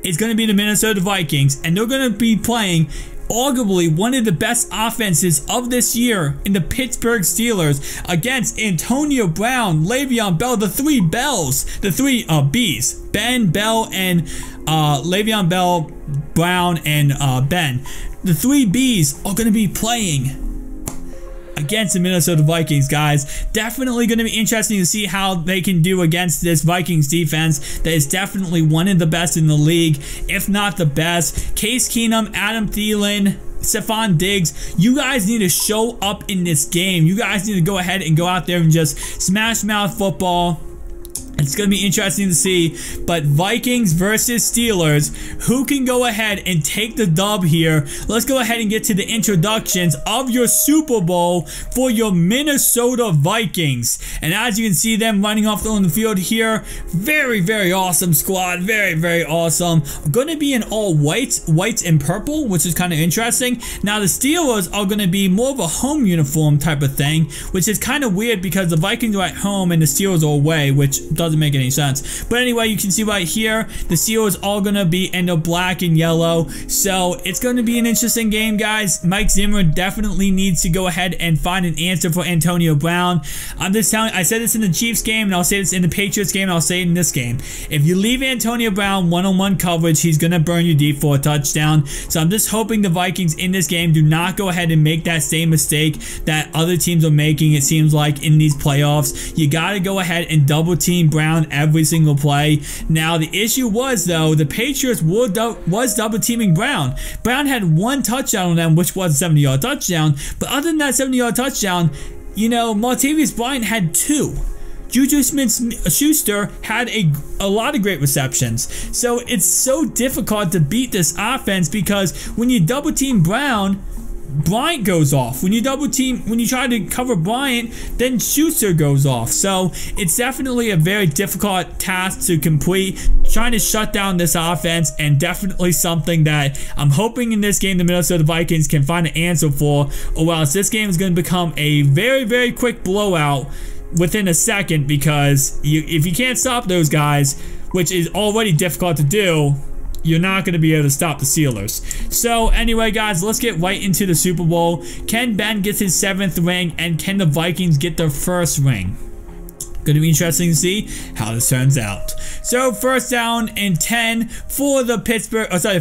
is going to be the Minnesota Vikings, and they're going to be playing arguably one of the best offenses of this year in the Pittsburgh Steelers against Antonio Brown, Le'Veon Bell, the 3 Bells, the 3 Bs, Ben, Bell, and Le'Veon Bell, Brown, and Ben. The 3 Bs are going to be playing against the Minnesota Vikings, guys. Definitely going to be interesting to see how they can do against this Vikings defense that is definitely one of the best in the league, if not the best. Case Keenum, Adam Thielen, Stephon Diggs, you guys need to show up in this game. You guys need to go ahead and go out there and just smash mouth football. It's going to be interesting to see, but Vikings versus Steelers, who can go ahead and take the dub here? Let's go ahead and get to the introductions of your Super Bowl for your Minnesota Vikings. And as you can see them running off on the field here, very, very awesome squad, very, very awesome. Going to be in all whites and purple, which is kind of interesting. Now the Steelers are going to be more of a home uniform type of thing, which is kind of weird because the Vikings are at home and the Steelers are away, which doesn't make any sense. But anyway, you can see right here, the Steelers all going to be in the black and yellow. So it's going to be an interesting game, guys. Mike Zimmer definitely needs to go ahead and find an answer for Antonio Brown. I'm just telling you, I said this in the Chiefs game, and I'll say this in the Patriots game, and I'll say it in this game. If you leave Antonio Brown one-on-one coverage, he's going to burn you deep for a touchdown. So I'm just hoping the Vikings in this game do not go ahead and make that same mistake that other teams are making, it seems like, in these playoffs. You got to go ahead and double team Brown every single play. Now the issue was, though, the Patriots was double teaming Brown. Brown had one touchdown on them, which was a 70-yard touchdown. But other than that 70-yard touchdown, you know, Martavis Bryant had 2. Juju Smith-Schuster had a lot of great receptions. So it's so difficult to beat this offense because when you double team Brown, Bryant goes off. When you try to cover Bryant, then Schuster goes off. So it's definitely a very difficult task to complete, trying to shut down this offense, and definitely something that I'm hoping in this game the Minnesota Vikings can find an answer for, or else this game is going to become a very, very quick blowout within a second, because if you can't stop those guys, which is already difficult to do, you're not going to be able to stop the Steelers. So anyway, guys, let's get right into the Super Bowl. Can Ben get his 7th ring, and can the Vikings get their 1st ring? Going to be interesting to see how this turns out. So first down and 10 for the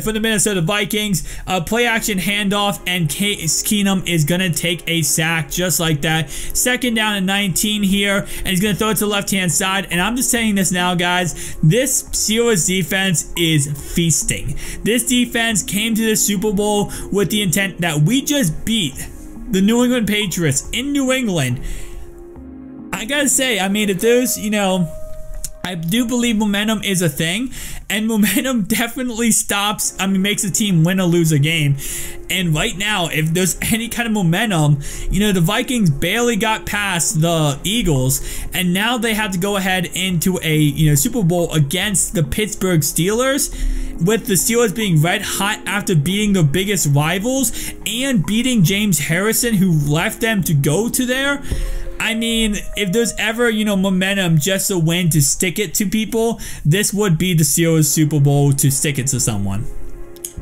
for the Minnesota Vikings. Play action handoff, and Case Keenum is going to take a sack just like that. Second down and 19 here, and he's going to throw it to the left-hand side. And I'm just saying this now, guys. This Steelers defense is feasting. This defense came to the Super Bowl with the intent that we just beat the New England Patriots in New England. I gotta say, I mean, if there's, you know, I do believe momentum is a thing, and momentum definitely makes a team win or lose a game. And right now, if there's any kind of momentum, you know, the Vikings barely got past the Eagles, and now they have to go ahead into a, you know, Super Bowl against the Pittsburgh Steelers, with the Steelers being red hot after beating their biggest rivals and beating James Harrison, who left them to go to there. I mean, if there's ever, you know, momentum just a win to stick it to people, this would be the Steelers Super Bowl to stick it to someone.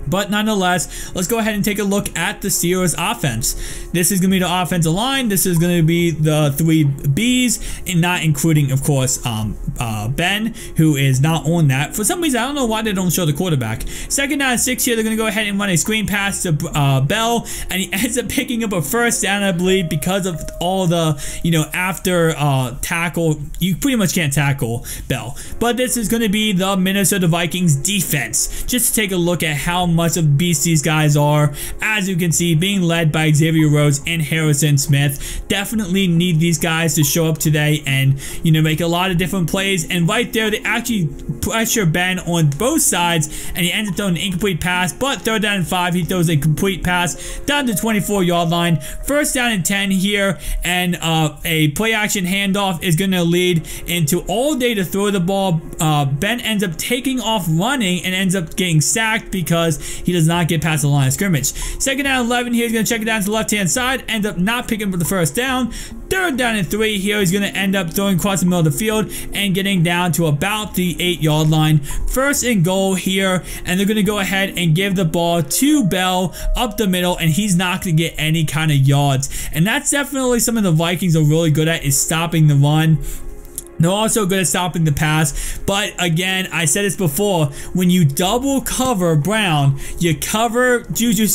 But nonetheless, let's go ahead and take a look at the Steelers offense. This is going to be the offensive line. This is going to be the 3 Bs, and not including, of course, Ben, who is not on that. For some reason, I don't know why they don't show the quarterback. Second down and 6 here, they're going to go ahead and run a screen pass to Bell, and he ends up picking up a first down, I believe, because of all the, you know, after tackle. You pretty much can't tackle Bell. But this is going to be the Minnesota Vikings defense. Just to take a look at how much of beasts these guys are. As you can see, being led by Xavier Rhodes and Harrison Smith. Definitely need these guys to show up today and, you know, make a lot of different plays. And right there, they actually pressure Ben on both sides, and he ends up throwing an incomplete pass. But third down and 5, he throws a complete pass down to the 24-yard line. First down and 10 here, and a play action handoff is going to lead into all day to throw the ball. Ben ends up taking off running and ends up getting sacked because he does not get past the line of scrimmage. Second down and 11 here, he's going to check it down to the left-hand side, ends up not picking up the first down. Third down and 3 here, he's going to end up throwing across the middle of the field and getting down to about the 8-yard line. First and goal here, and they're going to go ahead and give the ball to Bell up the middle, and he's not going to get any kind of yards. And that's definitely something the Vikings are really good at, is stopping the run. They're also good at stopping the pass, but again, I said this before, when you double cover Brown, you cover Juju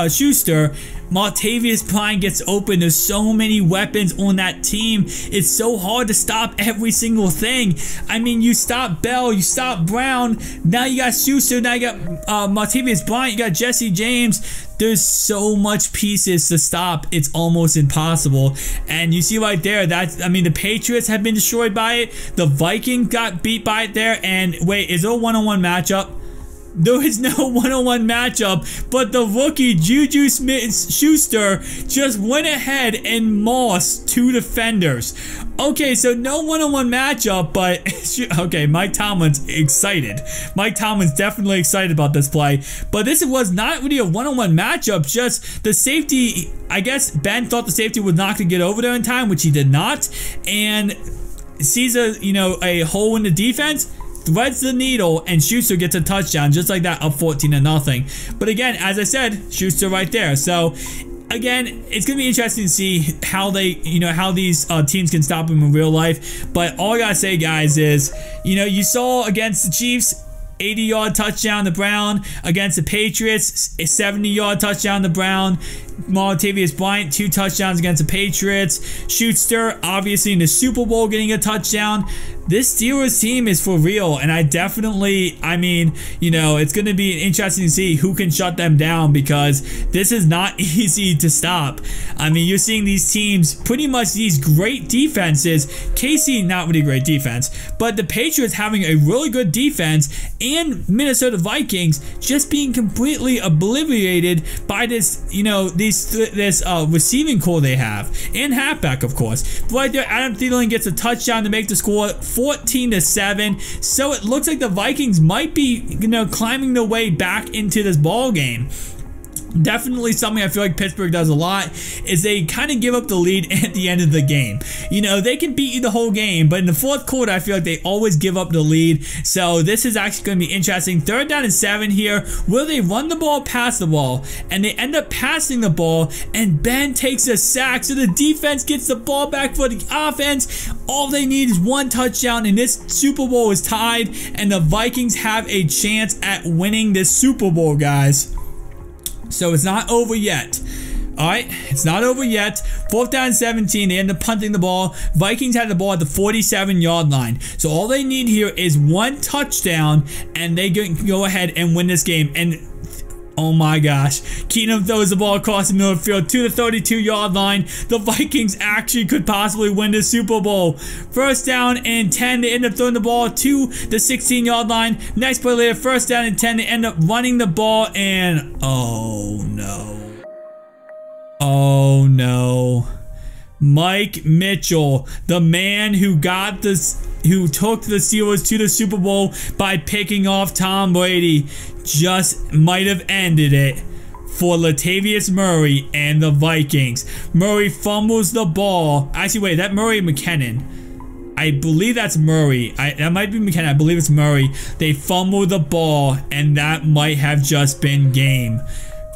Schuster, Martavis Bryant gets open. There's so many weapons on that team. It's so hard to stop every single thing. I mean, you stop Bell, you stop Brown, now you got Schuster, now you got Martavis Bryant, you got Jesse James. There's so much pieces to stop. It's almost impossible. And you see right there, I mean, the Patriots have been destroyed by it. The Vikings got beat by it there. And wait, is there a one-on-one matchup? There is no one-on-one matchup, but the rookie Juju Smith-Schuster just went ahead and mossed 2 defenders. Okay, so no one-on-one matchup, but okay, Mike Tomlin's excited. Mike Tomlin's definitely excited about this play, but this was not really a one-on-one matchup, just the safety. I guess Ben thought the safety was not going to get over there in time, which he did not, and sees a hole in the defense, threads the needle, and Schuster gets a touchdown just like that, up 14-0. But again, as I said, Schuster right there. So again, it's gonna be interesting to see how they, how these teams can stop them in real life. But all I gotta say, guys, is you saw against the Chiefs, 80-yard touchdown to Brown. Against the Patriots, a 70-yard touchdown to Brown. Martavis Bryant, 2 touchdowns against the Patriots. Schuster, obviously in the Super Bowl, getting a touchdown. This Steelers team is for real, and I definitely, it's going to be interesting to see who can shut them down, because this is not easy to stop. I mean, you're seeing these teams, pretty much these great defenses. KC, not really great defense, but the Patriots having a really good defense, and Minnesota Vikings just being completely obliterated by this, this receiving core they have, and halfback, of course. But right there, Adam Thielen gets a touchdown to make the score 14-7. So it looks like the Vikings might be, climbing their way back into this ball game. Definitely something I feel like Pittsburgh does a lot, is they kind of give up the lead at the end of the game. They can beat you the whole game, but in the fourth quarter, I feel like they always give up the lead. So this is actually going to be interesting. 3rd down and 7 here. Will they run the ball, pass the ball? And they end up passing the ball, and Ben takes a sack, so the defense gets the ball back for the offense. All they need is 1 touchdown, and this Super Bowl is tied, and the Vikings have a chance at winning this Super Bowl, guys. So it's not over yet. Alright, it's not over yet. 4th down and 17. They end up punting the ball. Vikings had the ball at the 47-yard line. So all they need here is 1 touchdown, and they can go ahead and win this game. And oh my gosh, Keenum throws the ball across the middle of the field to the 32-yard line. The Vikings actually could possibly win the Super Bowl. 1st down and 10. They end up throwing the ball to the 16-yard line. Next play later, 1st down and 10. They end up running the ball, and oh no. Oh no. Mike Mitchell, the man who took the Steelers to the Super Bowl by picking off Tom Brady, just might have ended it for Latavius Murray and the Vikings. Murray fumbles the ball. Actually, wait, that Murray McKinnon? I believe that's Murray. That might be McKinnon. I believe it's Murray. They fumble the ball, and that might have just been game.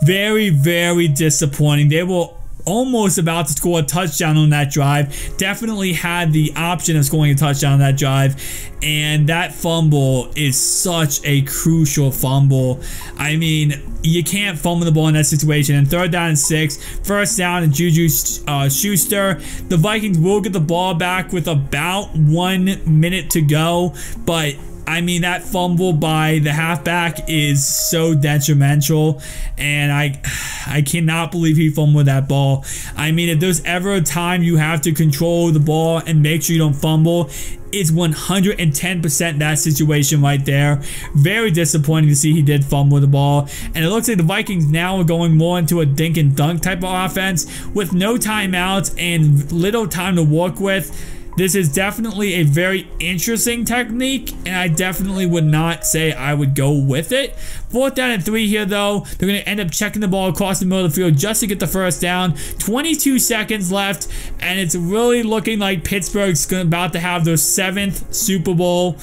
Very, very disappointing. They were almost about to score a touchdown on that drive. Definitely had the option of scoring a touchdown on that drive, and that fumble is such a crucial fumble. I mean, you can't fumble the ball in that situation. And 3rd down and 6, 1st down and Juju Schuster. The Vikings will get the ball back with about 1 minute to go, but I mean, that fumble by the halfback is so detrimental, and I cannot believe he fumbled that ball. I mean, if there's ever a time you have to control the ball and make sure you don't fumble, it's 110% that situation right there. Very disappointing to see he did fumble the ball, and it looks like the Vikings now are going more into a dink and dunk type of offense with no timeouts and little time to work with. This is definitely a very interesting technique, and I definitely would not say I would go with it. 4th down and 3 here, though. They're going to end up checking the ball across the middle of the field just to get the 1st down. 22 seconds left, and it's really looking like Pittsburgh's about to have their 7th Super Bowl.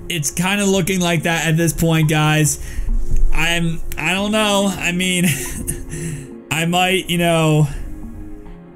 It's kind of looking like that at this point, guys. I don't know. I mean, I might,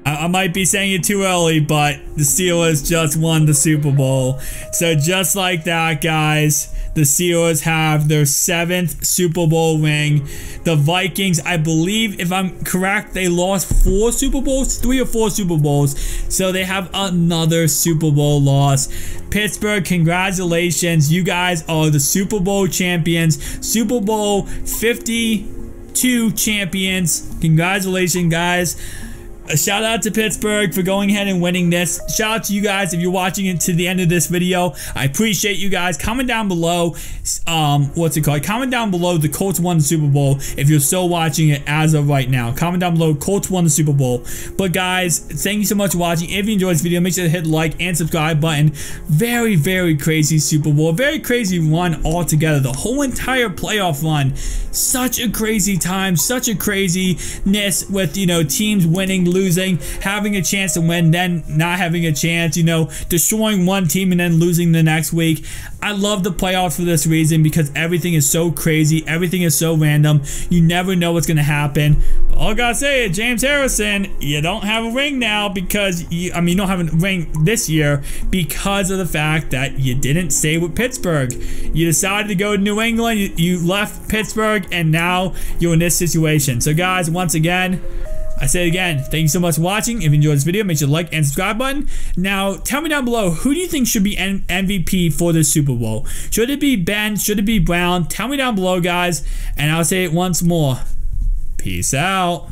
I might be saying it too early, but the Steelers just won the Super Bowl. So just like that, guys, The Steelers have their 7th Super Bowl ring. The Vikings, I believe, if I'm correct, they lost 4 Super Bowls, 3 or 4 Super Bowls. So they have another Super Bowl loss. Pittsburgh, congratulations. You guys are the Super Bowl champions. Super Bowl 52 champions. Congratulations, guys. A shout out to Pittsburgh for going ahead and winning this. Shout out to you guys if you're watching it to the end of this video. I appreciate you guys. Comment down below, comment down below the Colts won the Super Bowl if you're still watching it as of right now. Comment down below, Colts won the Super Bowl. But guys, thank you so much for watching. If you enjoyed this video, make sure to hit the like and subscribe button. Very, very crazy Super Bowl. Very crazy run altogether. The whole entire playoff run. Such a crazy time. Such a craziness with, you know, teams winning, losing, having a chance to win, then not having a chance, you know, destroying one team and then losing the next week. I love the playoffs for this reason because everything is so crazy, everything is so random. You never know what's going to happen. But all I gotta say is, James Harrison, you don't have a ring now because you don't have a ring this year because of the fact that you didn't stay with Pittsburgh. You decided to go to New England, you left Pittsburgh, and now you're in this situation. So guys, once again, I say it again, thank you so much for watching. If you enjoyed this video, make sure to like and subscribe button. Now, tell me down below, who do you think should be MVP for the Super Bowl? Should it be Ben? Should it be Brown? Tell me down below, guys. And I'll say it once more. Peace out.